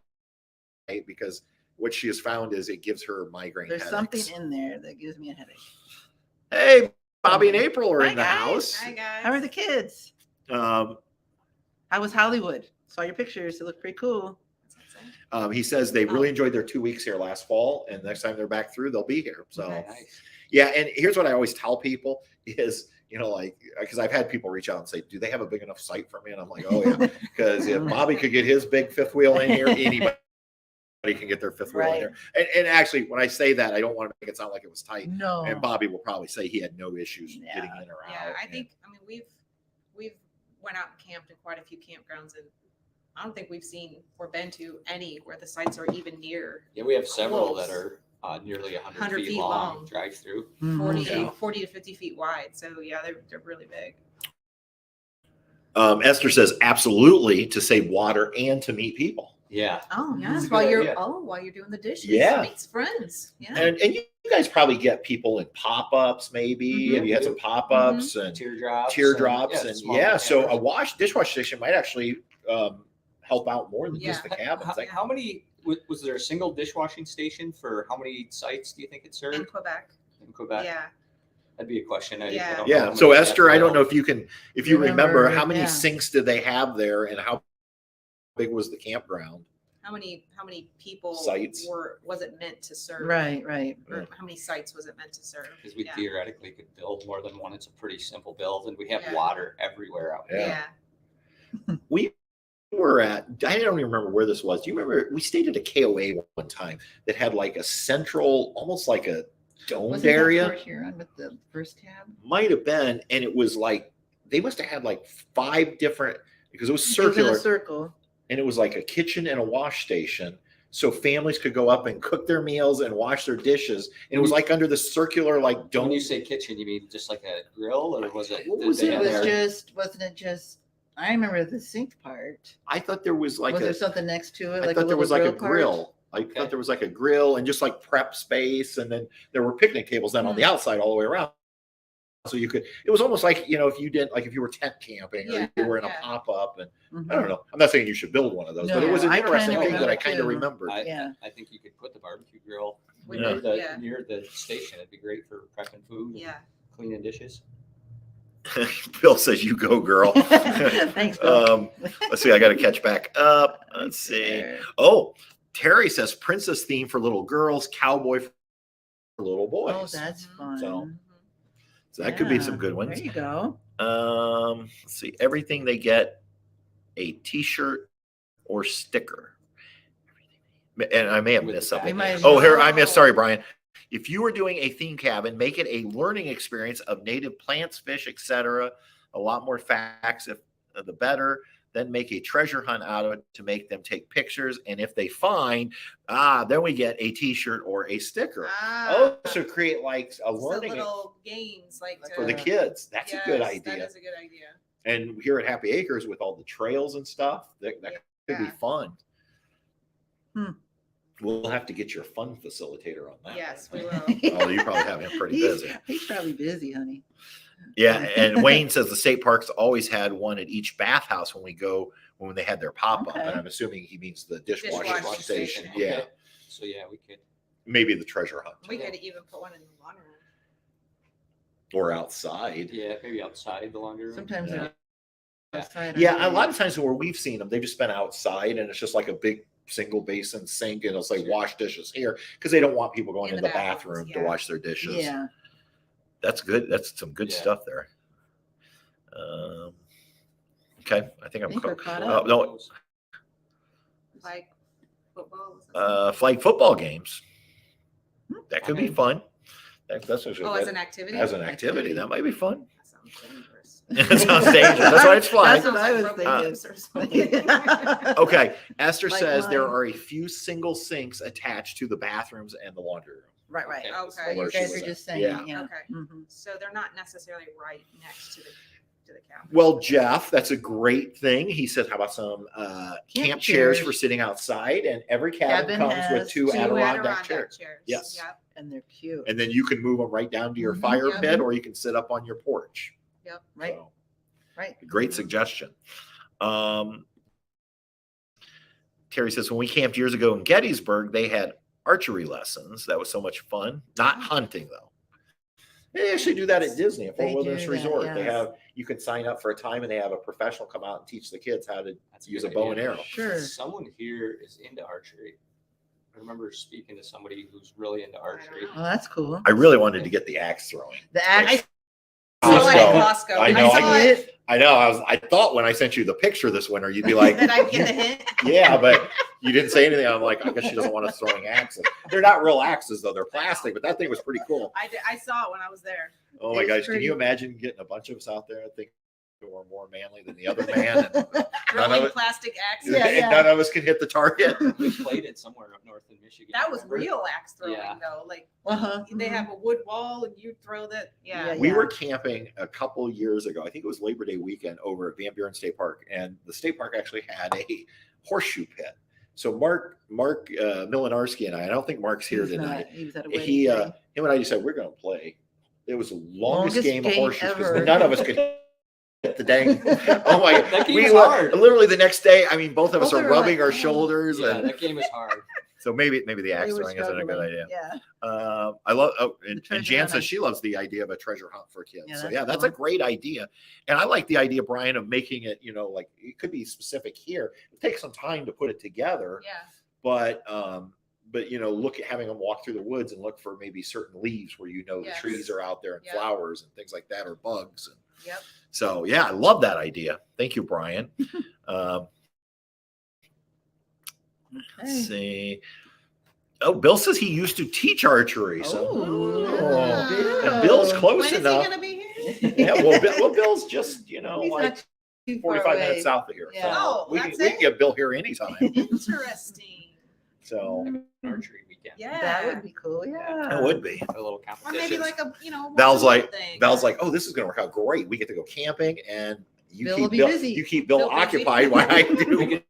tonight because what she has found is it gives her migraine There's headaches. something in there that gives me a headache. Hey, Bobby and April are Hi, in the guys. house. Hi guys. How are the kids? How was Hollywood? Saw your pictures. It looked pretty cool. He says they really enjoyed their 2 weeks here last fall, and next time they're back through, they'll be here. So. Okay. Nice. Yeah, and here's what I always tell people is, like, because I've had people reach out and say, do they have a big enough site for me? And I'm like, oh, yeah, because if Bobby could get his big fifth wheel in here, anybody can get their fifth wheel in Right. here. And actually, when I say that, I don't want to make it sound like it was tight. No. And Bobby will probably say he had no issues Yeah. getting in or out. Yeah, I And- think we've went out and camped in quite a few campgrounds and I don't think we've seen or been to any where the sites are even near Yeah, we have several Close. that are nearly 100 100 feet feet long, long. drive through. 40, Yeah. 40 to 50 feet wide. So yeah, they're really big. Esther says absolutely to save water and to meet people. Yeah. Oh Mhm. yes, That's a while good you're idea. while you're doing the dishes, Yeah. meets friends. Yeah. And you guys probably get people in pop-ups, maybe. Mhm. Have you had some pop-ups and Teardrops. teardrops and small yeah, so a campers. dishwasher station might actually help out more than just the cabins. How many was there a single dishwashing station for how many sites do you think it in served Quebec. in Quebec? Yeah. That'd be a question. I Yeah. don't know how Yeah. many So they have Esther, I don't know available. if you remember Remember, how many yeah. sinks did they have there and how big was the campground? How many people Sites. was it meant to serve? Right. Or how many sites was it meant to serve? Because we Yeah. theoretically could build more than one. It's a pretty simple build, and we have Yeah. water everywhere out here. Yeah. Yeah. We were at, I don't even remember where this was. Do you remember we stayed at a KOA one time that had like a central, almost like a domed Wasn't that area? Fort Huron with the first cab? Might have been, and it was like they must have had like 5 different, because it was It was in circular, a circle. and it was like a kitchen and a wash station, so families could go up and cook their meals and wash their dishes. And it was like under the circular like When dome. you say kitchen, you mean just like a grill, or was it? What did was they it? have It was their- just, wasn't it just, I remember the sink part. I thought there was like Was there a, something next to it? I Like thought there was like a part? grill. I Okay. thought there was like a grill and just like prep space, and then there were picnic tables then on the outside all the way around. So you could, it was almost like, if you did, like if you were tent camping or Yeah, you were in a yeah. pop-up, and Mhm. I don't know. I'm not saying you should build one of those, but it No, was an I interesting kinda thing that I remember kind of too. remembered. Yeah. I think you could put the barbecue grill We Yeah. did, near the station. It'd be great for prepping food, and Yeah. cleaning dishes. Bill says, "You go, girl." Thanks, Bill. Let's see. I got to catch back up. Let's see. Oh, Terry says princess theme for little girls, cowboy for little boys. Oh, that's fun. So that could be some Yeah, good ones. There you go. Let's see. Everything they get, a T-shirt or sticker. And I may have With missed the something. We might have- Oh, here I missed. Sorry, Brian. If you were doing a theme cabin, make it a learning experience of native plants, fish, etc. A lot more facts, if the better. Then make a treasure hunt out of it to make them take pictures. And if they find, then we get a T-shirt or a sticker. Ah, Also create like a so learning little games like for the to- kids. That's a good Yes, idea. That is a good idea. And here at Happy Acres with all the trails and stuff, that could be Yeah. fun. Hmm. We'll have to get your fun facilitator on that. Yes, we will. Oh, you probably have him pretty busy. He's probably busy, honey. Yeah, and Wayne says the state parks always had one at each bathhouse when they had their pop up, Okay. and I'm assuming he means the dishwashing Dishwashing station. station. Yeah, Okay. So yeah, we could. maybe the treasure hunt We could even put one in the laundry room. or outside. Yeah, maybe outside the laundry room. Sometimes Yeah. they're outside. Yeah, aren't a they? lot of times where we've seen them, they've just been outside, and it's just like a big single basin sink, and it'll say Sure. wash dishes here because they don't want people going In in the the bathrooms, bathroom to yeah. wash their dishes. Yeah. That's good. That's some good Yeah. stuff there. Okay, I think I'm think we're caught caught up. up. No, Like football. was that- flag football games. That could be Okay. fun. That's actually Oh, good. as an activity? As an activity, that might be fun. That sounds dangerous. It sounds dangerous. That's why it's flag. That's what I was Broken thinking. ribs or something. Okay, Esther Like says there mine. are a few single sinks attached to the bathrooms and the laundry room. Right, right. Okay. What Okay. you Where she guys was were at. just saying. Yeah. Yeah. Okay. Mhm. So they're not necessarily right next to the cabin. Well, Jeff, that's a great thing. He said, how about some camp chairs for sitting outside? And every cabin Cabin comes with has 2 Two Adirondack chairs. Yes. Yep. And they're cute. And then you can move them right down to your Mhm. fire Yep. pit, or you can sit up on your porch. Yep. Right. So, Right. great Mhm. suggestion. Terry says, when we camped years ago in Gettysburg, they had archery lessons. That was so much fun. Not hunting, though. They actually do that at Disney at Fort They Wilderness do that, Resort. They yes. have, you can sign up for a time, and they have a professional come out and teach the kids how to That's use a good bow and idea. arrow. Sure. Someone here is into archery. I remember speaking to somebody who's really into archery. Well, that's cool. I really wanted to get the axe throwing. The axe. So at Costco. Costco. I know, saw I- it. I know. I thought when I sent you the picture this winter, you'd be like, That I'd get the hint. yeah, but you didn't say anything. I'm like, I guess she doesn't want us throwing axes. They're not real axes, though. They're plastic, but that thing was pretty cool. I saw it when I was there. Oh my It's gosh. Can pretty- you imagine getting a bunch of us out there? I think we're more manly than the other man. And, none Throwing of it- plastic axes. Yeah, and yeah. none of us can hit the target. We played it somewhere up north in Michigan. That was remember? real axe throwing Yeah. though. Like Uh-huh. they have a wood wall and you throw that. Yeah. Yeah, We were camping a couple years ago. I think it was Labor Day weekend over at Van Buren State Park, and the state park actually had a horseshoe pit. So Mark Mlynarski and I don't think Mark's here He's tonight. not- He was at a wedding. He thing. him and I just said we're going to play. It was the longest Longest game of game horseshoes because ever. none of us could hit the dang. Oh my! That game we is were- hard. Literally the next day. I mean, both of us Both are were rubbing like, our "Oh." shoulders, Yeah, and that game is hard. so maybe the They axe were throwing isn't a good struggling. idea. Yeah. I love. Oh, The and treasure Jan hunt, says she loves the idea of a treasure hunt for kids. Yeah, So that's yeah, that's cool. a great idea, and I like the idea, Brian, of making it. Like it could be specific here. It takes some time to put it together, Yeah. but look at having them walk through the woods and look for maybe certain leaves where the Yes. trees are out there and Yep. flowers and things like that, or bugs. And Yep. so yeah, I love that idea. Thank you, Brian. Let's see. Oh, Bill says he used to teach archery. So Oh, and Bill's close When is enough. he gonna be here? Yeah, well, Bill's just He's like not too far 45 away. minutes south of here. Yeah. So Oh, we can that's we can it? get Bill here anytime. Interesting. So Archery weekend. Yeah. That would be cool. Yeah. it would be. A little Or competition. maybe like a Val's once a month like thing. Val's like, oh, this is gonna work out great. We get to go camping, and you Bill keep will be Bill busy. you keep Bill Bill busy. occupied while I We do. could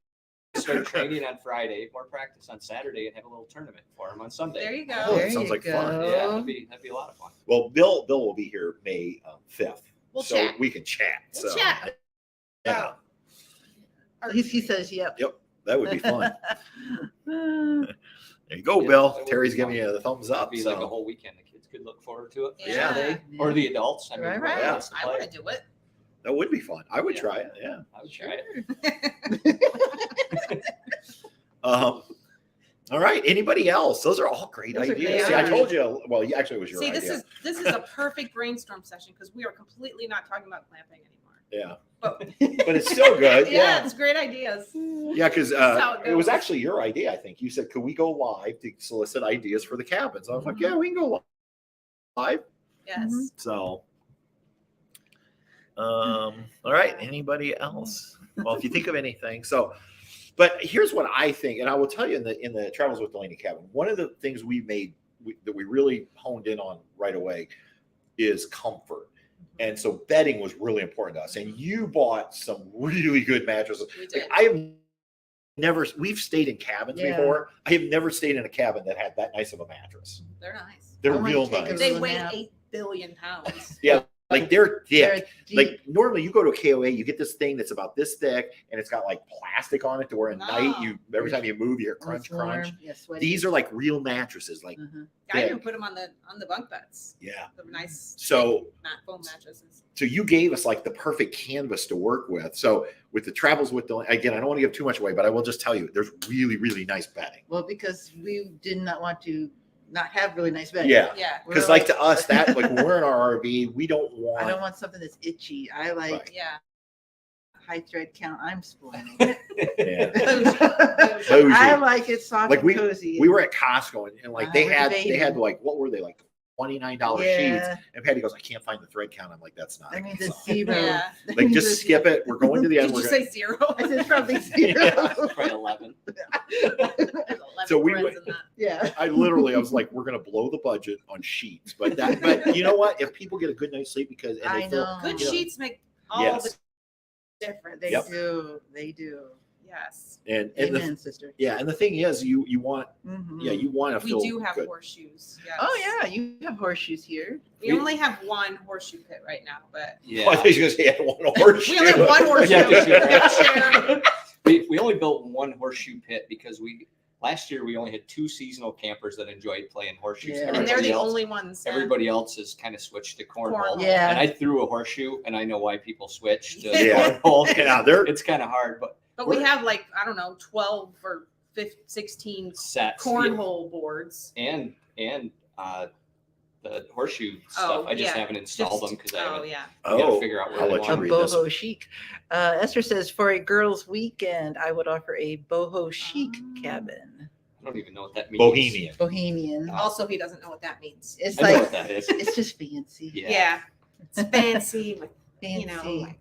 start training on Friday, more practice on Saturday, and have a little tournament for him on Sunday. There you go. Oh, There that sounds you like fun. go. Yeah, that'd be a lot of fun. Well, Bill will be here May 5th, We'll so chat. we can chat. We'll so chat. yeah, He says, yep. that would be fun. Uh, There you go, Yeah, Bill. that would Terry's be giving fun. you the thumbs That'd up. be like a So whole weekend. The kids could look forward to it. For Yeah. Sunday. Or the adults. I mean, Right, whoever right. wants to I play. want to do it. that would be fun. I would Yeah. try it. Yeah. I would try it. All right. Anybody else? Those are all great Those are ideas. great See, I ideas. told you. Well, actually, it was your See, idea. this is a perfect brainstorm session because we are completely not talking about glamping anymore. Yeah, But but it's still good. yeah, it's great ideas. Yeah, because how it it was goes. actually your idea. I think you said, "Could we go live to solicit ideas for the cabins?" I was like, "Yeah, we can go live." Yes. Mhm. So, all right. Anybody else? Well, if you think of anything, so. But here's what I think, and I will tell you in the Travels with Delaney cabin, one of the things that we really honed in on right away is comfort. And so bedding was really important to us. And you bought some really good mattresses. We Like, did. I have never, we've stayed in cabins Yeah. before. I have never stayed in a cabin that had that nice of a mattress. They're nice. They're I might real take a nice. They little weigh nap. 8 billion pounds. Yeah, like they're thick. They're deep. Like normally you go to a KOA, you get this thing that's about this thick and it's got like plastic on it to where at night every time you move, you hear When it's crunch, crunch. warm, yeah, sweaty. These are like real mattresses. Like, Mhm. I thick. even put them on the bunk beds. yeah. The nice So foam mattresses. so you gave us like the perfect canvas to work with. So with the Travels with Delaney, again, I don't want to give too much away, but I will just tell you there's really, really nice bedding. Well, because we did not want to not have really nice bedding. Yeah. Yeah. Because like to us, that like when we're in our RV, we don't want I don't want something that's itchy. I like Right. Yeah. high thread count. I'm spoiling. yeah. Bougie. I like it soft Like and cozy. we were at Costco and like they we're had debating. like what were they like $29 sheets, Yeah. and Patty goes, I can't find the thread count. I'm like, that's not I mean, it. the So, zero. Yeah. like just skip it. We're going to the end. Did you We're say zero? I said probably zero. Yeah. Probably 11. There's 11 So we threads went- in that. Yeah. I was like, we're gonna blow the budget on sheets, but you know what? If people get a good night's sleep because and I they feel, know. Good you know, sheets make all Yes. the difference. They Yep. do. They do. Yes. and Amen, sister. and the thing is, you want Mhm. you want to We feel do have good. horseshoes. Yes. Oh yeah, you have horseshoes here. We only have one horseshoe pit right now, but Yeah. I think you guys had one horseshoe. we only have one horseshoe. Yeah, We have to share. We only built one horseshoe pit because last year we only had 2 seasonal campers that enjoyed playing horseshoes. Yeah. And they're Everybody the else- only ones. Everybody else has kind of switched to cornhole. Cornhole. Yeah. And I threw a horseshoe, and I know why people switch to Yeah. cornhole. Yeah, they're It's kind of hard, but But we have like, I don't know, 12 or 15, 16 sets cornhole boards. and the horseshoe stuff. I just yeah. haven't installed them because I Oh, haven't. yeah. We gotta oh, figure out where I'll they let want you A them. read this. boho chic. Esther says for a girls' weekend, I would offer a boho chic cabin. I don't even know what that means. Bohemian. Bohemian. Also, he doesn't know what that means. It's I know like what that is. it's just fancy. Yeah. Yeah. It's fancy with, Fancy. you know, like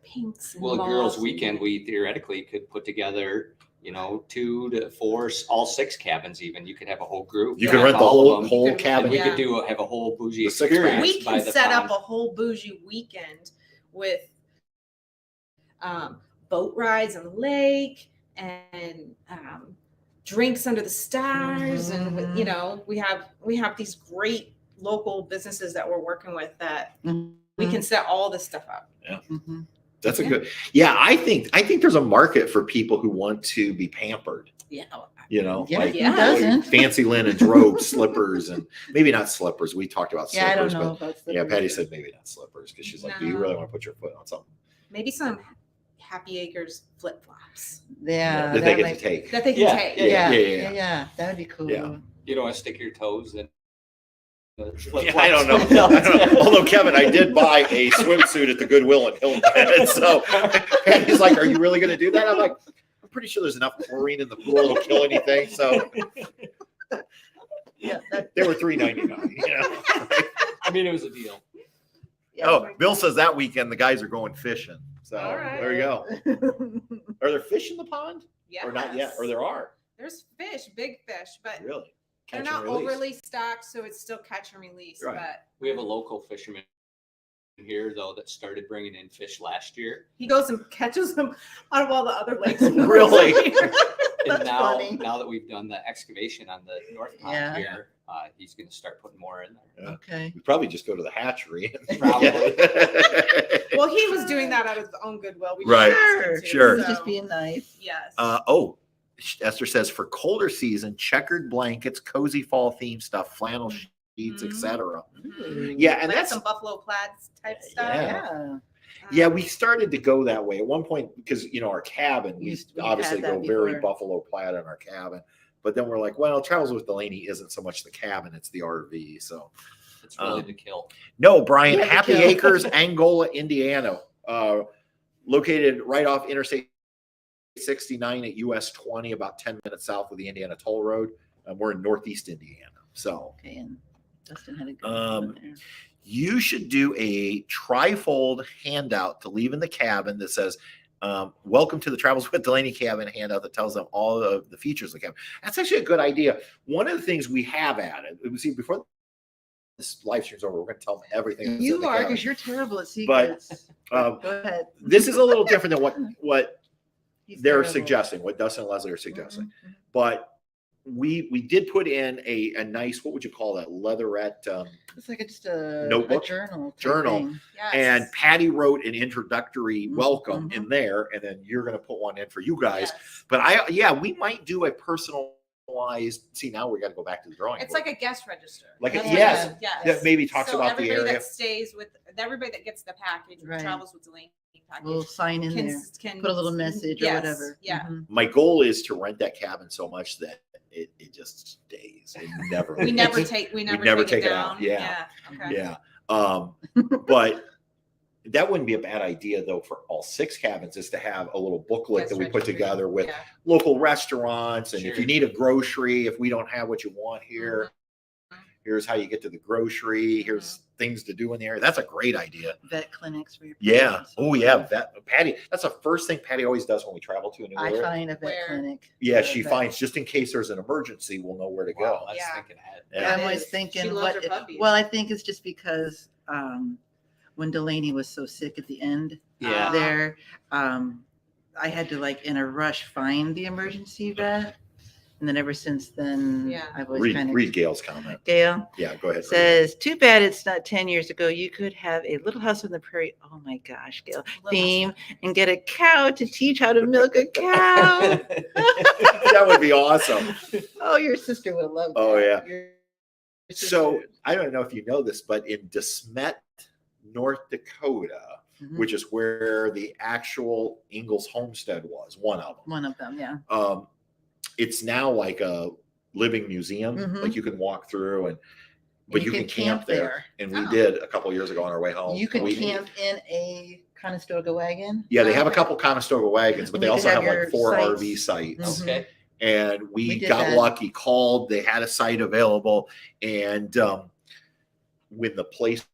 pinks and Well, a mauves girls' and- weekend, we theoretically could put together, 2 to 4, all 6 cabins. Even you could have a whole group. You Yeah. can rent the All of them. whole You could- cabin. And we Yeah. could have a whole bougie The 6 experience. We by can the set up pond. a whole bougie weekend with boat rides on the lake and drinks under the stars, and we have these great local businesses that we're working with that we can set all this stuff up. Mhm. That's a Yeah. good. Yeah, I think there's a market for people who want to be pampered. Yeah. Yeah, like who Yeah. doesn't? fancy linens, robes, slippers, and maybe not slippers. We talked about Yeah, I don't slippers, know but about yeah, slippers. Patty said maybe not slippers because she's like, do you really No. want to put your foot on something Maybe some Happy Acres flip flops Yeah, that they get might- to take? that they can Yeah, take. Yeah, Yeah. yeah, that would be cool. Yeah. You don't want to stick your toes in. the Yeah, I don't know. flip-flops. I don't know. Although Kevin, I did buy a swimsuit at the Goodwill in Hilton, so Patty's like, "Are you really going to do that?" I'm like, pretty sure there's enough chlorine in the pool to kill anything. So Yeah. That, they were $3.99. You know? I mean, it was a deal. yeah, Oh, Bill says that weekend the guys are going fishing. So All right. there you go. Are there fish in the pond? Yes. Or not yet? Or there are? There's fish, big fish, but Really? they're Catch and not release. overly stocked, so it's still catch and release. Right. But We have a local fisherman here though that started bringing in fish last year. he goes and catches them out of all the other lakes. Really? And That's now, funny. now that we've done the excavation on the north pond Yeah. here, he's going to start putting more in there. Yeah. Okay. We probably just go to the hatchery. Probably. Well, he was doing that out of his own goodwill. We Right. didn't ask him to, Sure. He's so, just being nice. yes. Oh, Esther says for colder season, checkered blankets, cozy fall theme stuff, flannel sheets, Mhm. etc. Ooh. Yeah, and like that's some buffalo plaid type stuff. Yeah. Yeah. yeah. We started to go that way at one point because our cabin we We've obviously had go that very before. buffalo plaid in our cabin, but then we're like, well, Travels with Delaney isn't so much the cabin; it's the RV. So It's really to kill. no, Brian, Yeah, the Happy kill. Acres, Angola, Indiana, located right off Interstate 69 at US 20, about 10 minutes south of the Indiana Toll Road. We're in Northeast Indiana. So Okay. And Dustin had a good Um, one there. you should do a trifold handout to leave in the cabin that says, welcome to the Travels with Delaney cabin handout that tells them all of the features of the cabin. That's actually a good idea. One of the things we have added, see, before this live stream's over, we're going to tell them everything. that's in You the are, cabin. because you're terrible at But, secrets. Um, Go ahead. this is a little different than what He's they're terrible. suggesting, what Dustin and Leslie are suggesting. Mhm. But we did put in a nice, what would you call that, leatherette, It's like just a Notebook? a journal. type Journal. thing. Yes. and Patty wrote an introductory Mhm, welcome mhm. in there, and then you're going to put one in for you guys. Yes. But we might do a personalized. See, now we got to go back to the drawing. It's board. like a guest register. Like a- That's what yes, it is, yes. that maybe talks So about the everybody area. that stays with everybody that gets the package, Right. Travels with Delaney package, We'll sign in there. can Put a little message or yes, whatever. Yeah. Mhm. My goal is to rent that cabin so much that it just stays. It never. We leaves. never take we never, never take take it down. out. Yeah. Okay. Yeah. But that wouldn't be a bad idea though for all 6 cabins, is to have a little booklet Guest that we put registry. together with Yeah. local restaurants, and if Sure. you need a grocery, if we don't have what you want here, here's how you get to the grocery, here's things to do in the area. That's a great idea. Vet clinics for your Yeah. pets. Oh yeah. Patty, that's the first thing Patty always does when we travel to a new I area. find a vet Where- clinic. Yeah, for she vet. finds, just in case there's an emergency, we'll know where to go. Wow, that's Yeah. thinking ahead. Yeah. I'm It always is. thinking She loves what. her puppies. Well, I think it's just because when Delaney was so sick at the end Yeah. there, I had to in a rush find the emergency vet, and then ever since then, Yeah. I've always kind Read of. Gail's comment. Gail Yeah, go ahead. says, "Too bad it's not 10 years ago. You could have a Little House on the Prairie. Oh my gosh, Gail, theme and get a cow to teach how to milk a cow." That would be awesome. Oh, your sister would love that. Oh, yeah. Your So sister- I don't know if you know this, but in DeSmet, North Dakota, Mhm. which is where the actual Ingalls homestead was, one of them. One of them, yeah. It's now like a living museum. Mhm. Like you can walk through but you can camp there. And we Oh. did a couple years ago on our way home. You can We- camp in a Conestoga wagon. Yeah, they have a Okay. couple Conestoga wagons, but And they you also could have have like your 4 sites. RV sites. Mhm. Okay. And We we did got that. lucky, called, they had a site available. And when the place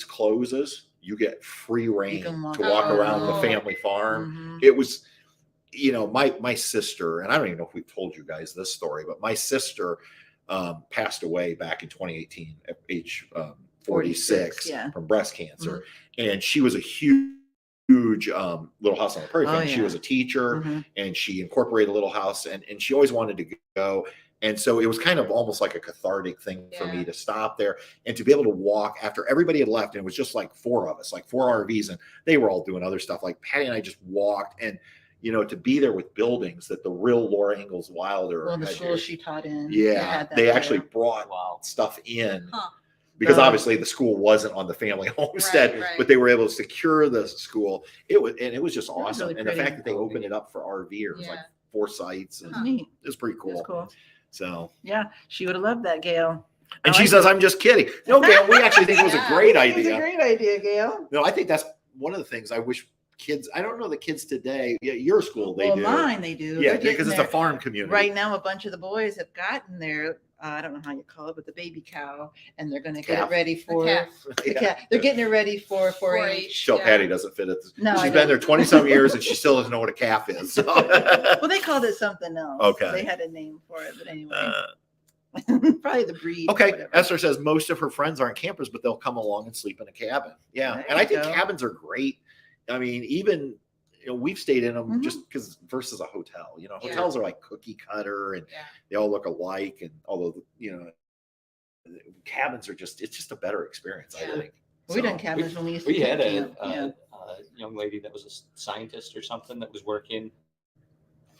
closes, you get free reign can walk to walk around the around. family farm. Mhm. It was, my sister, and I don't even know if we've told you guys this story, but my sister passed away back in 2018 at age 46 yeah. from breast cancer. And she was a huge Little House on the Prairie Oh, fan. She yeah. was a teacher, Mhm. and she incorporated Little House, and she always wanted to go. And so it was kind of almost like a cathartic thing for me Yeah. to stop there and to be able to walk after everybody had left. And it was just like 4 of us, like 4 RVs, and they were all doing other stuff. Like Patty and I just walked, and to be there with buildings that the real Laura Ingalls Wilder Well, the had school here. she taught in. Yeah, had that they there. actually brought Wow. stuff in Huh. because Um, obviously the school wasn't on the family homestead, right. but they were able to secure the school. It was just was awesome. really And the pretty. fact that they opened it up for RVers, like Yeah. 4 sites, and It was neat. it was pretty It cool. was cool. So, Yeah, she would have loved that, Gail. and I she like says, "I'm just kidding." No, Gail, we actually think it was a Yeah. great It's a idea. great idea, Gail. No, I think that's one of the things I wish kids. I don't know the kids today. Yeah, your school they Well, do. mine they do. Yeah, They're getting because it's a there. farm community. Right now, a bunch of the boys have gotten their, I don't know how you call it, but the baby cow, and they're going to get Calf. it ready for calf. the Yeah. calf. They're getting it ready for 4-H. Still, Yeah. Patty doesn't fit it. No, I She's been don't. there 20 some years and she still doesn't know what a calf is. So. Well, they called it something else. Okay. They had a name for it, but anyway, Uh, probably the breed. or okay. whatever. Esther says most of her friends aren't campers, but they'll come along and sleep in a cabin. Yeah. There And I you think go. cabins are great. I mean, even, we've stayed in them Mhm. just because versus a hotel, Yeah. hotels are like cookie cutter and Yeah. they all look alike. And although, cabins are it's just a better experience, I Yeah. think. We done So, cabins when we used to We had camp. a, Yeah. young lady that was a scientist or something that was working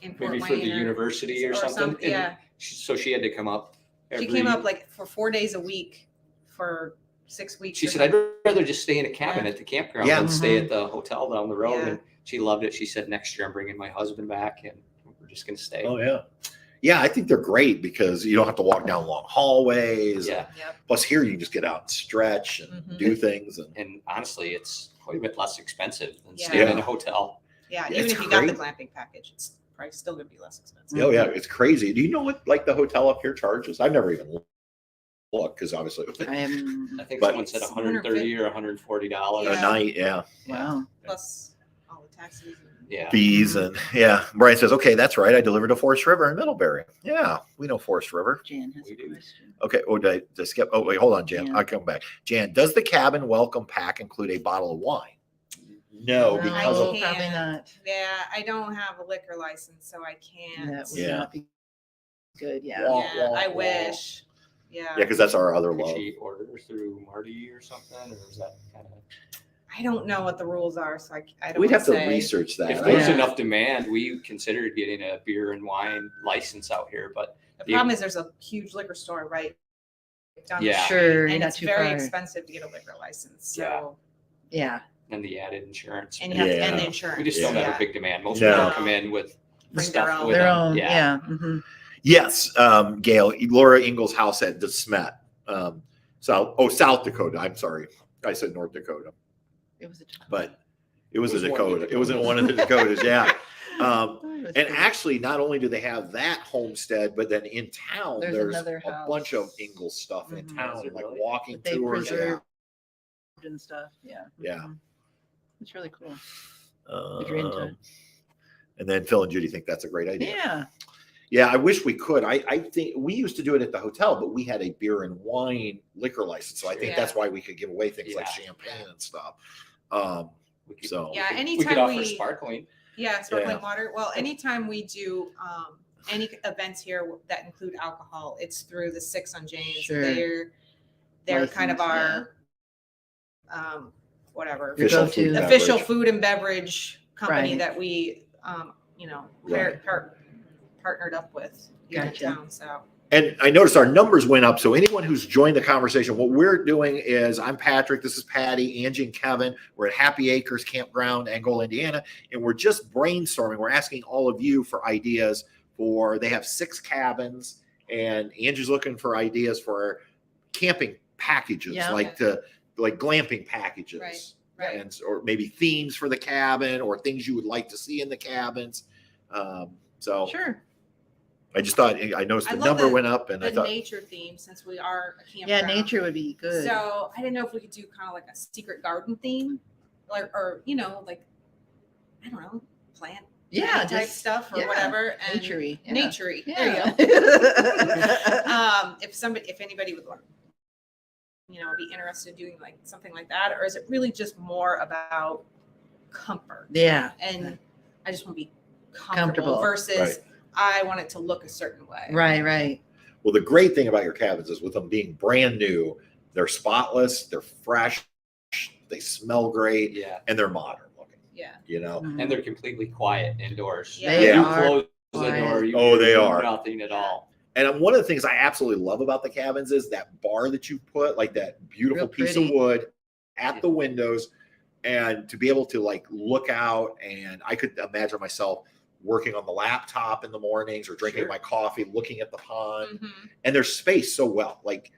In Fort maybe for the Wayne university or something. and Yeah. So she had to come up. She came up like for 4 days a week for 6 weeks. She or said, I'd something. rather just stay in a cabin Yeah. at the campground Yeah. than stay at the hotel down the road. Yeah. And she loved it. She said, next year I'm bringing my husband back and we're just going to stay. Oh, yeah. Yeah, I think they're great because you don't have to walk down long hallways. Yeah. Yep. Plus, here you can just get out and stretch and Mhm. do things. And And honestly, it's quite a bit less expensive than Yeah. staying in Yeah. a hotel. Yeah. Yeah, Even it's if you got the great. glamping package, it's probably still going to be less expensive. oh, yeah, it's crazy. Do you know what like the hotel up here charges? I've never even looked because obviously I am. I think But- someone said $130 or $140. a Yeah. night, yeah. Wow. Plus all the taxes. And Yeah. Fees and yeah. Brian says, okay, that's right. I delivered to Forest River in Middlebury. Yeah, we know Forest River. Jan has We a do. question. Okay. Oh, did I skip? Oh, wait, hold on, Jan. Yeah. I'll come back. Jan, does the cabin welcome pack include a bottle of wine? No, No, because of I can't. probably not. Yeah, I don't have a liquor license, so I can't. That would Yeah. not be good. Yeah. Wah, Yeah, wah, I wah. wish. Yeah. yeah, because that's our other Could love. she order through Marty or something? Or is that kind of. I don't know what the rules are, so I don't We'd have to say. research that. If I- there's Yeah. enough demand, we considered getting a beer and wine license out here, but The problem is there's a huge liquor store right down the Yeah. street, Sure, you're and not it's too very far. expensive to get a liquor license. Yeah. So Yeah. then the added insurance. and you have to, and the Yeah. insurance. We just don't Yeah. have a big demand. Most No. people come in with Bring stuff their own. with Their them. own. Yeah. Mhm. Yes, Gail, Laura Ingalls' house at DeSmet, South Dakota. I'm sorry, I said North Dakota, It was a. but it was a It was one of the Dakota. It was in one of the Dakotas, yeah. And And actually, not only do they have that homestead, but then in town, There's there's another a bunch of house. Ingalls stuff in Mhm. town, Is it like really? walking they tours. Yeah. preserved and stuff. Yeah. Yeah. Mhm. It's really cool. If you're into it. And then Phil and Judy think that's a great idea. Yeah. Yeah, I wish we could. I think we used to do it at the hotel, but we had a beer and wine liquor license. So I think Yeah. that's why we could give away things like Yeah. champagne and stuff. We could, So Yeah, we could anytime offer we- sparkling. Yeah, sparkling Yeah. water. Well, anytime we do any events here that include alcohol, it's through the Six on James. Sure. They're kind of License, our whatever Your official go-to. food and official beverage. food and beverage company Right. that we Right. partnered up with here Gotcha. in town. So And I noticed our numbers went up. So anyone who's joined the conversation, what we're doing is I'm Patrick, this is Patty, Angie, and Kevin. We're at Happy Acres Campground, Angola, Indiana, and we're just brainstorming. We're asking all of you for ideas for, they have 6 cabins, and Angie's looking for ideas for camping packages, Yeah. like glamping packages. Right. And or maybe themes for the cabin or things you would like to see in the cabins. So Sure. I just thought, I noticed I the love number the- went up, and I the thought, nature theme, since we are a Yeah, campground. nature would be good. So I didn't know if we could do kind of like a secret garden theme, or like I don't know, plant yeah, type just stuff or yeah, whatever. And naturey. Yeah. naturey. Yeah. There you go. If anybody would want, be interested in doing like something like that, or is it really just more about comfort? Yeah. And I just want to be comfortable, Comfortable. versus Right. I want it to look a certain way. Right. Right. well, the great thing about your cabins is with them being brand new, they're spotless, they're fresh, they smell great, Yeah. and they're modern looking, Yeah. Mhm. And they're completely quiet indoors. Yeah. They Yeah. You are close the quiet. door. You Oh, hear they are. nothing at all. And one of the things I absolutely love about the cabins is that bar that you put, like that beautiful Real piece of pretty. wood at the windows, and to be able to like look out, and I could imagine myself working on the laptop in the mornings or drinking Sure. my coffee, looking at the pond, Mhm. and there's space so well. Like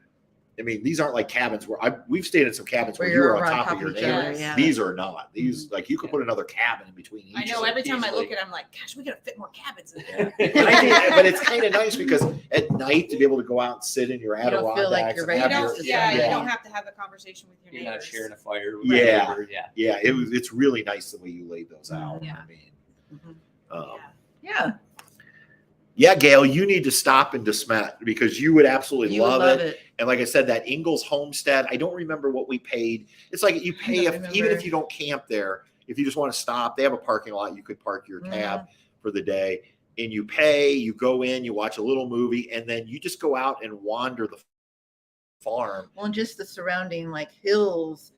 I mean, these aren't like cabins where we've stayed in some cabins where Where you you're were on around top of your each other, neighbor. yeah. These are not. These like you could put another cabin in between each. I know. of them Every time I easily. look at it, I'm like, gosh, we gotta fit more cabins in Yeah. there. But it's kind of nice because at night to be able to go out and sit in your You don't feel like Adirondacks you're and You have right your, next to don't, somebody. you don't have to have a conversation with your You're not neighbors. sharing a fire. With Yeah. your neighbor, yeah. yeah, it's really nice the way you laid those out. Yeah. I mean, Mhm. Yeah, yeah, Gail, you need to stop in DeSmet because you would absolutely you would love love it. it. And like I said, that Ingalls Homestead, I don't remember what we paid. It's like you pay don't even remember. if you don't camp there, if you just want to stop, they have a parking lot. You could park your cab for the day and you pay, you go in, you watch a little movie, and then you just go out and wander the farm. Well, and just the surrounding like hills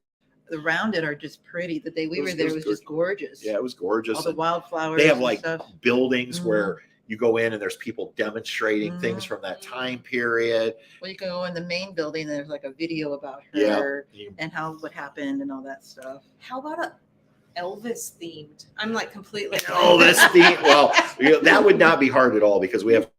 around it are just pretty. The day we were there was just gorgeous. Yeah, it was gorgeous. All the And wildflowers. they have and like stuff. buildings Mhm. where you go in and there's people demonstrating things from that time period. Well, you can go in the main building. And there's like a video about Yeah. her and what happened and all that stuff. How about a Elvis themed? I'm like completely. Oh, this theme. Well, that would not be hard at all because we have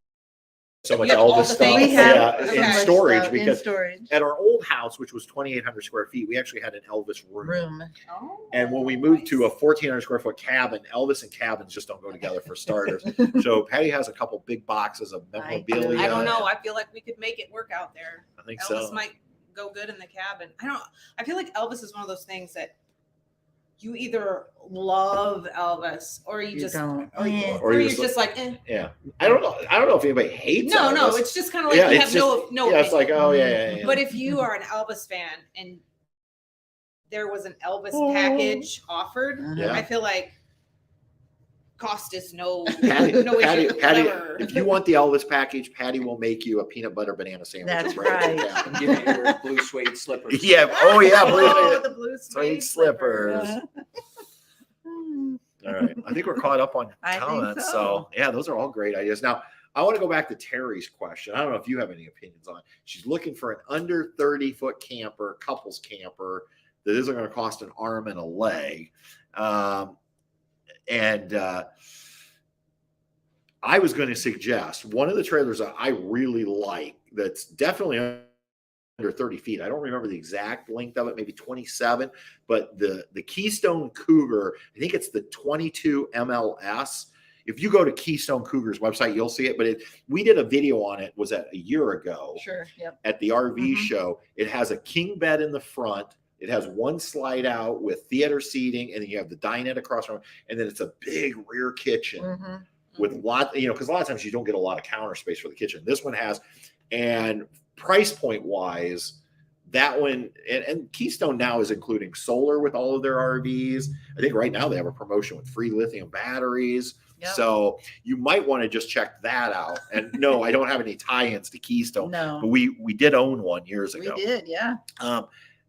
so much You have all Elvis the stuff things. We have in so much storage stuff in because storage at our old house, which was 2,800 square feet, we actually had an Elvis room. Oh, And when we moved to a nice. 1,400 square foot cabin, Elvis and cabins just don't go together for starters. So Patty has a couple big boxes of I do. memorabilia. I don't know. I feel like we could make it work out there. I think Elvis so. might go good in the cabin. I feel like Elvis is one of those things that you either love Elvis or you just don't. or, you- Eh. or Or you're you just like, eh. Yeah, I don't know. I don't know if anybody hates. No, no, Elvis. it's just kind of like yeah, you it's have just, no yeah, it's like, opinion. oh yeah. But if you are an Elvis fan and there was an Elvis Oh. package offered, Yeah. I feel like cost is no Patty, no issue. Patty, Whatever. if you want the Elvis package, Patty will make you a peanut butter banana sandwich. That's right at the right. cabin. And give you your blue suede slippers. Yeah. Oh yeah. Oh, Blue the blue suede suede slippers. Hmm. All right. I think we're caught up on I think comments. so. Yeah, those are all great ideas. Now, I want to go back to Terry's question. I don't know if you have any opinions on it. She's looking for an under 30-foot camper, couples camper that isn't going to cost an arm and a leg. I was going to suggest one of the trailers that I really like that's definitely under 30 feet. I don't remember the exact length of it, maybe 27, but the Keystone Cougar, I think it's the 22 MLS. If you go to Keystone Cougar's website, you'll see it, but we did a video on it, was that a year ago Sure. Yep. at the RV Mhm. show. It has a king bed in the front. It has one slide out with theater seating, and then you have the dinette across from it, and then it's a big rear kitchen Mhm. with a lot, because a lot of times you don't get a lot of counter space for the kitchen. This one has, and price point wise, that one, and Keystone now is including solar with all of their RVs. I think right now they have a promotion with free lithium batteries. Yep. So you might want to just check that out. And no, I don't have any tie-ins to Keystone, but No, we did own one years we ago. did. Yeah.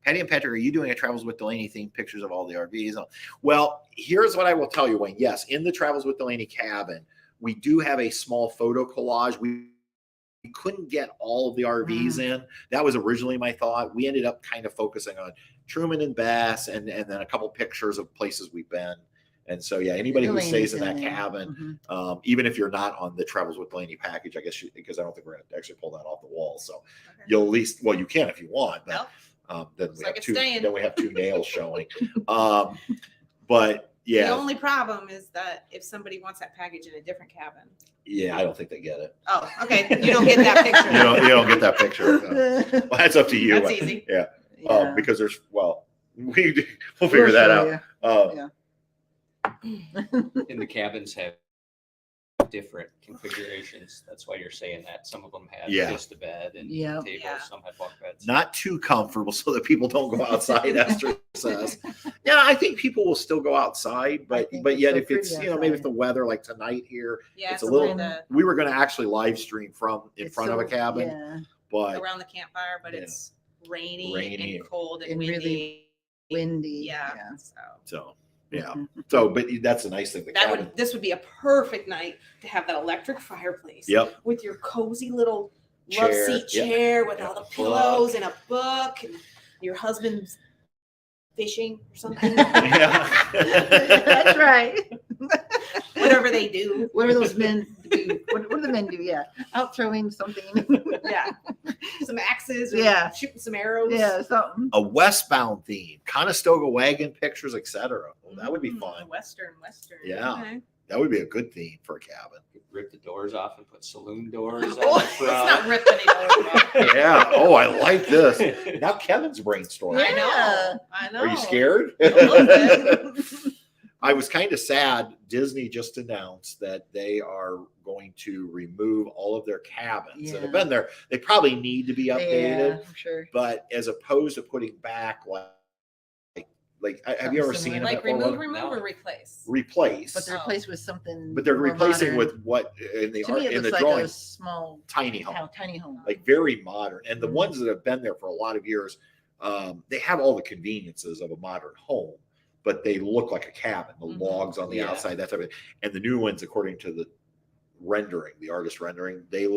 Patty and Patrick, are you doing a Travels with Delaney themed pictures of all the RVs? Well, here's what I will tell you, Wayne. Yes, in the Travels with Delaney cabin, we do have a small photo collage. We couldn't get all of the RVs in. That was originally my thought. We ended up kind of focusing on Truman and Bass and then a couple pictures of places we've been. And so, yeah, anybody who stays in that cabin, even if you're not on the Travels with Delaney package, I guess, because I don't think we're going to actually pull that off the wall. So you'll at least, well, you can if you want, but then we have two nails showing. But yeah. The only problem is that if somebody wants that package in a different cabin. Yeah, I don't think they get it. Oh, okay. You don't get that picture. You don't get that picture. Well, that's up to you. That's easy. Yeah. Yeah. Because we'll figure that out. Yeah. And the cabins have different configurations. That's why you're saying that. Some of them have just a bed and Yeah. tables. Yeah. Some have bunk beds. Not too comfortable so that people don't go outside, Esther says. Yeah, I think people will still go outside, but think yet it's if so it's, pretty maybe if outside. the weather like tonight here, Yeah, it's a little, the, we were going to actually live stream from in It's front of a so- cabin, Yeah. but around the campfire, but it's rainy Rainy. and cold and And windy. really windy. Yeah. Yeah. so, yeah. Mhm. So, but that's the nice thing. The That cabin. this would be a perfect night to have that electric fireplace. Yep. With your cozy little love Chair, seat yep. chair with Yeah, all the book. pillows and a book and your husband's fishing or something. Yeah. That's right. What whatever they do. What do those men do? What do the men do? Yeah, out throwing something. Yeah, some axes. Or Yeah. shooting some arrows. Yeah, something. A westbound theme, Conestoga wagon pictures, etc. Well, that would be fun. Western. Yeah. Okay. That would be a good theme for a cabin. Rip the doors off and put saloon doors on Oh, the let's front. not rip any doors off. Yeah. Oh, I like this. Now Kevin's brainstorming. I know. Are you scared? A little bit. I was kind of sad. Disney just announced that they are going to remove all of their cabins that have Yeah. been there. They probably need to be updated, Yeah, I'm sure. but as opposed to putting back have you ever seen them Like at Fort remove, Lauderdale? or replace. Replace? But they're replaced with something. But they're more replacing modern. with what in the To me, it in the looks like drawing a small tiny home, tiny home. like very modern. And the Mhm. ones that have been there for a lot of years, they have all the conveniences of a modern home, but they look like a cabin. The Mhm. logs on the Yeah. outside, that type of. And the new ones, according to the rendering, the artist rendering, they're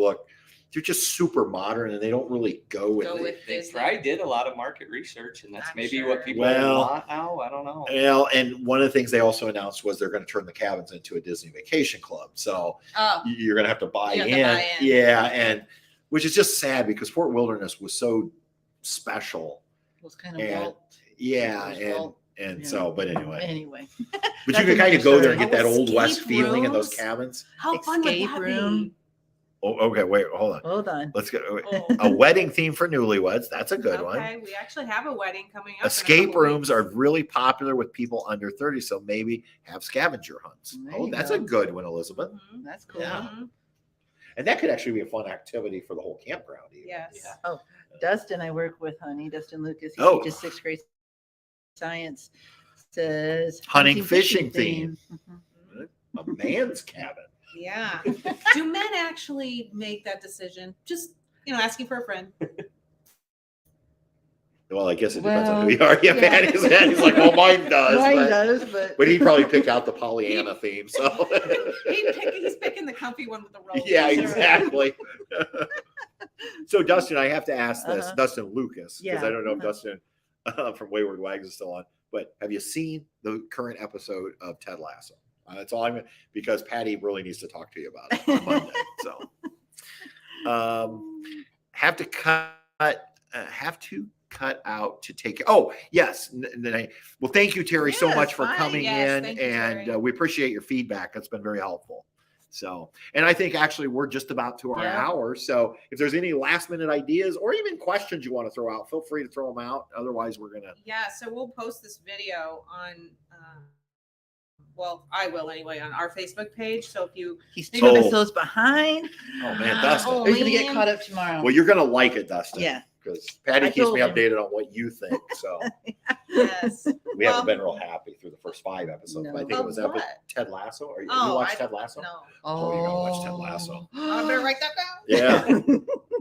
just super modern, and they don't really go with Go it. with They Disney. probably did a lot of market research, and that's I'm maybe sure. what people Well, want now. I don't know. Well, and one of the things they also announced was they're going to turn the cabins into a Disney vacation club. So Oh, you're going to have to buy You in. have to buy in. Yeah. And which is just sad because Fort Wilderness was so special. It was kind of And- Walt. Yeah. It was And, Walt. and Yeah. so, but anyway, Anyway, but That's you can kind another of go there and story. get that Oh, old West escape feeling in those rooms? cabins. how fun would Escape that room. be? Oh, okay. Wait, hold on. hold on. Let's get Oh. a wedding theme for newlyweds. That's a good one. Okay, we actually have a wedding coming up. in a Escape couple rooms weeks. are really popular with people under 30, so maybe have scavenger hunts. There Oh, you that's go. a good one, Elizabeth. Mhm. That's cool. Yeah. Mhm. And that could actually be a fun activity for the whole campground. Even. Yes. Yeah. Dustin, I work with, honey. Dustin Lucas. He Oh. teaches sixth grade science. Says Hunting, fishing theme. Mhm. A man's cabin. Yeah. Do men actually make that decision? Just, asking for a friend. Well, I guess it depends on Well, who you are. Yeah, yeah. Patty's like, well, mine does. Mine but, does, but but he'd probably pick out the Pollyanna theme. So He's picking the comfy one with the roll. yeah, for sure. exactly. So Dustin, I have to ask this, Uh-huh. Dustin Lucas, because Yeah. I don't know if Uh-huh. Dustin from Wayward Wags is still on. But have you seen the current episode of Ted Lasso? That's all I'm because Patty really needs to talk to you about it on Monday. So have to cut out to take. Oh yes, well, thank you, Terry, so Yes, much for fine. coming Yes, in, thank you, and Terry. we appreciate your feedback. That's been very helpful. So, and I think actually we're just about to our Yeah. hour. So, if there's any last minute ideas or even questions you want to throw out, feel free to throw them out. Otherwise, we're gonna. Yeah, so we'll post this video on, well, I will anyway, on our Facebook page. So if you, he's Oh. 2 episodes behind. Oh man, Dustin. Oh, He's gonna get man. caught up tomorrow. Well, you're gonna like it, Dustin. Yeah. Because Patty I keeps told me him. updated on what you think. So yes. we Well- haven't been real happy through the first 5 episodes. But I think it Of was what? Ted Lasso. Are you Oh, watched I Ted don't Lasso? know. Oh, you're gonna watch Ted Lasso. I better write that down. Yeah.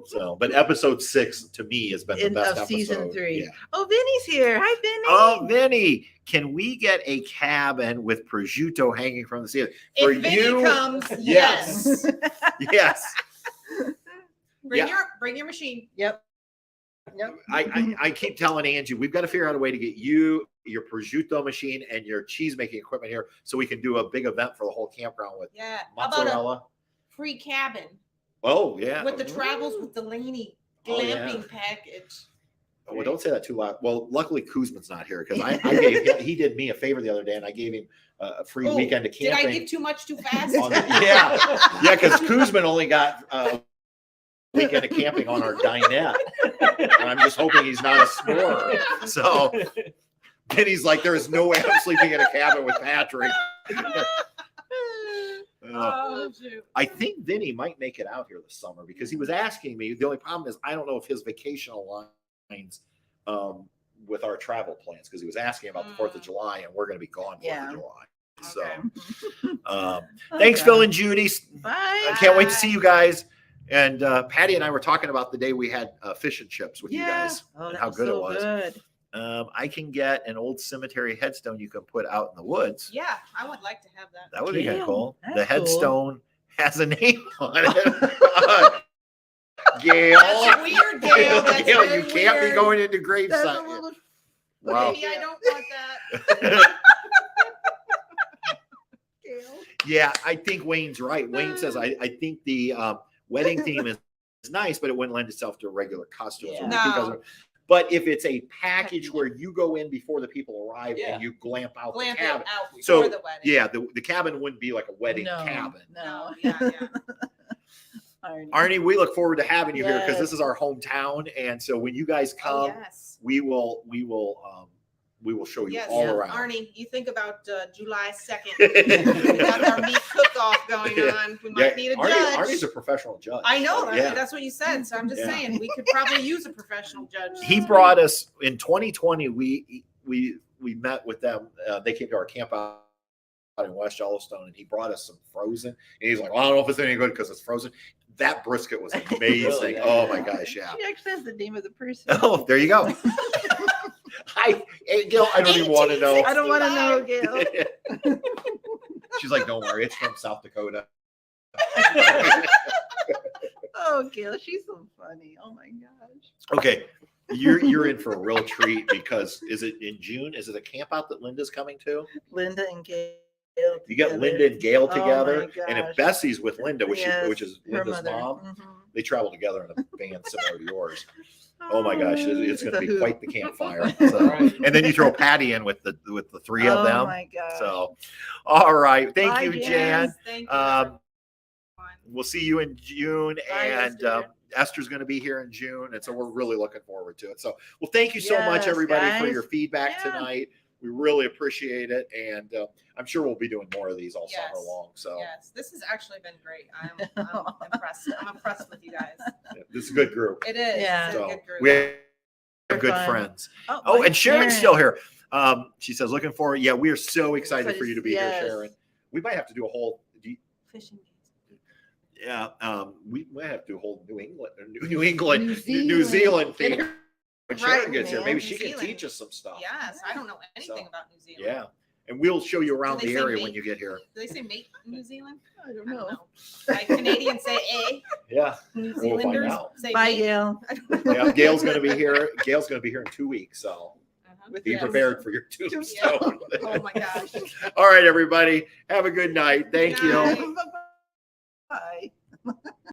So, but episode 6 to me has been the best of episode. season 3. Yeah. Oh, Vinny's here. Hi, Vinny. Oh, Vinny, can we get a cabin with prosciutto hanging from the ceiling? For If Vinny you, comes, yes. Yes. Bring Yeah. your machine. Yep. Yep. I keep telling Angie, we've got to figure out a way to get you, your prosciutto machine, and your cheese making equipment here so we can do a big event for the whole campground with Yeah. How about a mozzarella. free cabin Oh, yeah. with the travels with Delaney Oh, yeah. glamping package? Oh, well, don't say that too loud. Well, luckily Kuzman's not here because I gave him, he did me a favor the other day and I gave him a free Oh, weekend of Did I camping. give too much too fast? Yeah, yeah, because Kuzman only got a weekend of camping on our dinette. And I'm just hoping he's not a snorer. So then he's like, there is no way I'm sleeping in a cabin with Patrick. Oh, shoot. I think Vinny might make it out here this summer because he was asking me. The only problem is I don't know if his vacation aligns with our travel plans because he was asking about the 4th of July and we're going to be gone 4th Yeah. of July. So Okay. thanks, Okay. Phil and Judy. Bye. I can't wait to see you guys. And Patty and I were talking about the day we had fish and chips with you guys Oh, and that how was good so it was. Good. I can get an old cemetery headstone you can put out in the woods. Yeah, I would like to have that. That would be kind Yeah, of cool. that's The cool. headstone has a name on it. Gail. That's weird, Gail. That's Gail, very you can't be weird. going into That's gravesite. a little. Wow. Maybe I don't want that. Yeah, I think Wayne's right. Wayne says, I think the wedding theme is nice, but it wouldn't lend itself to regular costumes. Yeah. No. But if it's a package where you go in before the people arrive Yeah. and you glamp out Glamp the it cabin. out before So, the wedding. yeah, the cabin wouldn't be like a wedding No, cabin. No. Yeah, yeah. Arnie, we look forward to having you here because this Yes. is our hometown. And so when you guys Oh, come, yes. we will show you Yes, all Yeah. around. Arnie, you think about July 2nd. We got our meat cook-off going on. We might need a judge. Arnie's a professional judge. I know. So, yeah. That's what you said. So I'm just Yeah. saying we could probably use a professional judge. He brought us in 2020. We met with them. They came to our camp out in West Yellowstone, and he brought us some frozen. And he's like, well, I don't know if it's any good because it's frozen. That brisket was amazing. Really? Oh my gosh, yeah. She actually has the name of the person. Oh, there you go. Hey, Gil, I don't even want to know. I don't want to know, Gail. She's like, don't worry, it's from South Dakota. Oh, Gail, she's so funny. Oh my gosh. Okay, you're in for a real treat because is it in June? Is it a camp out that Linda's coming to? Linda and Gail. You got together. Linda and Gail Oh, together, my and if gosh. Bessie's with Linda, which Yes, is her Linda's mother. mom, Mhm. they travel together in a van similar to yours. Oh my gosh, it's going to a be hoot. quite the campfire. All So, right. and then you throw Patty in with the three of Oh them. my gosh. So, all right, thank Bye, you, Jan. Jan. Thank you. We'll see you in June, Bye, and Esther. Esther's going to be here in June, and so we're really looking forward to it. So, well, thank you so much, Yes, everybody, for guys. your feedback Yeah. tonight. We really appreciate it, and I'm sure we'll be doing more of these all Yes. summer long. So, Yes, this has actually been great. I'm impressed. I'm impressed with you guys. yeah, this is a good group. It is. Yeah. It's a So good group. we have good Fun. friends. Oh, Oh, my and Sharon's still Sharon. here. She says, looking forward. Yeah, we are so excited for you to be Yes. here, Sharon. We might have to do a whole. Fishing. Yeah, we might have to do a whole New New Zealand thing. When Sharon Right, gets here, man. maybe New she can Zealand. teach us some stuff. Yes, I don't know anything So, about New Zealand. Yeah, and we'll show you around Do they the say area mate? when you get here. Do they say mate in New Zealand? I don't I know. don't know. Like Canadians say A. Yeah, New We'll find Zealanders out. say Bye, mate. Gail. yeah. Gail's gonna be here. Gail's gonna be here in 2 weeks, so Uh-huh. be Yes. prepared for your tombstone. Oh my gosh. All right, everybody, have a good night. Thank Good you. night. Bye.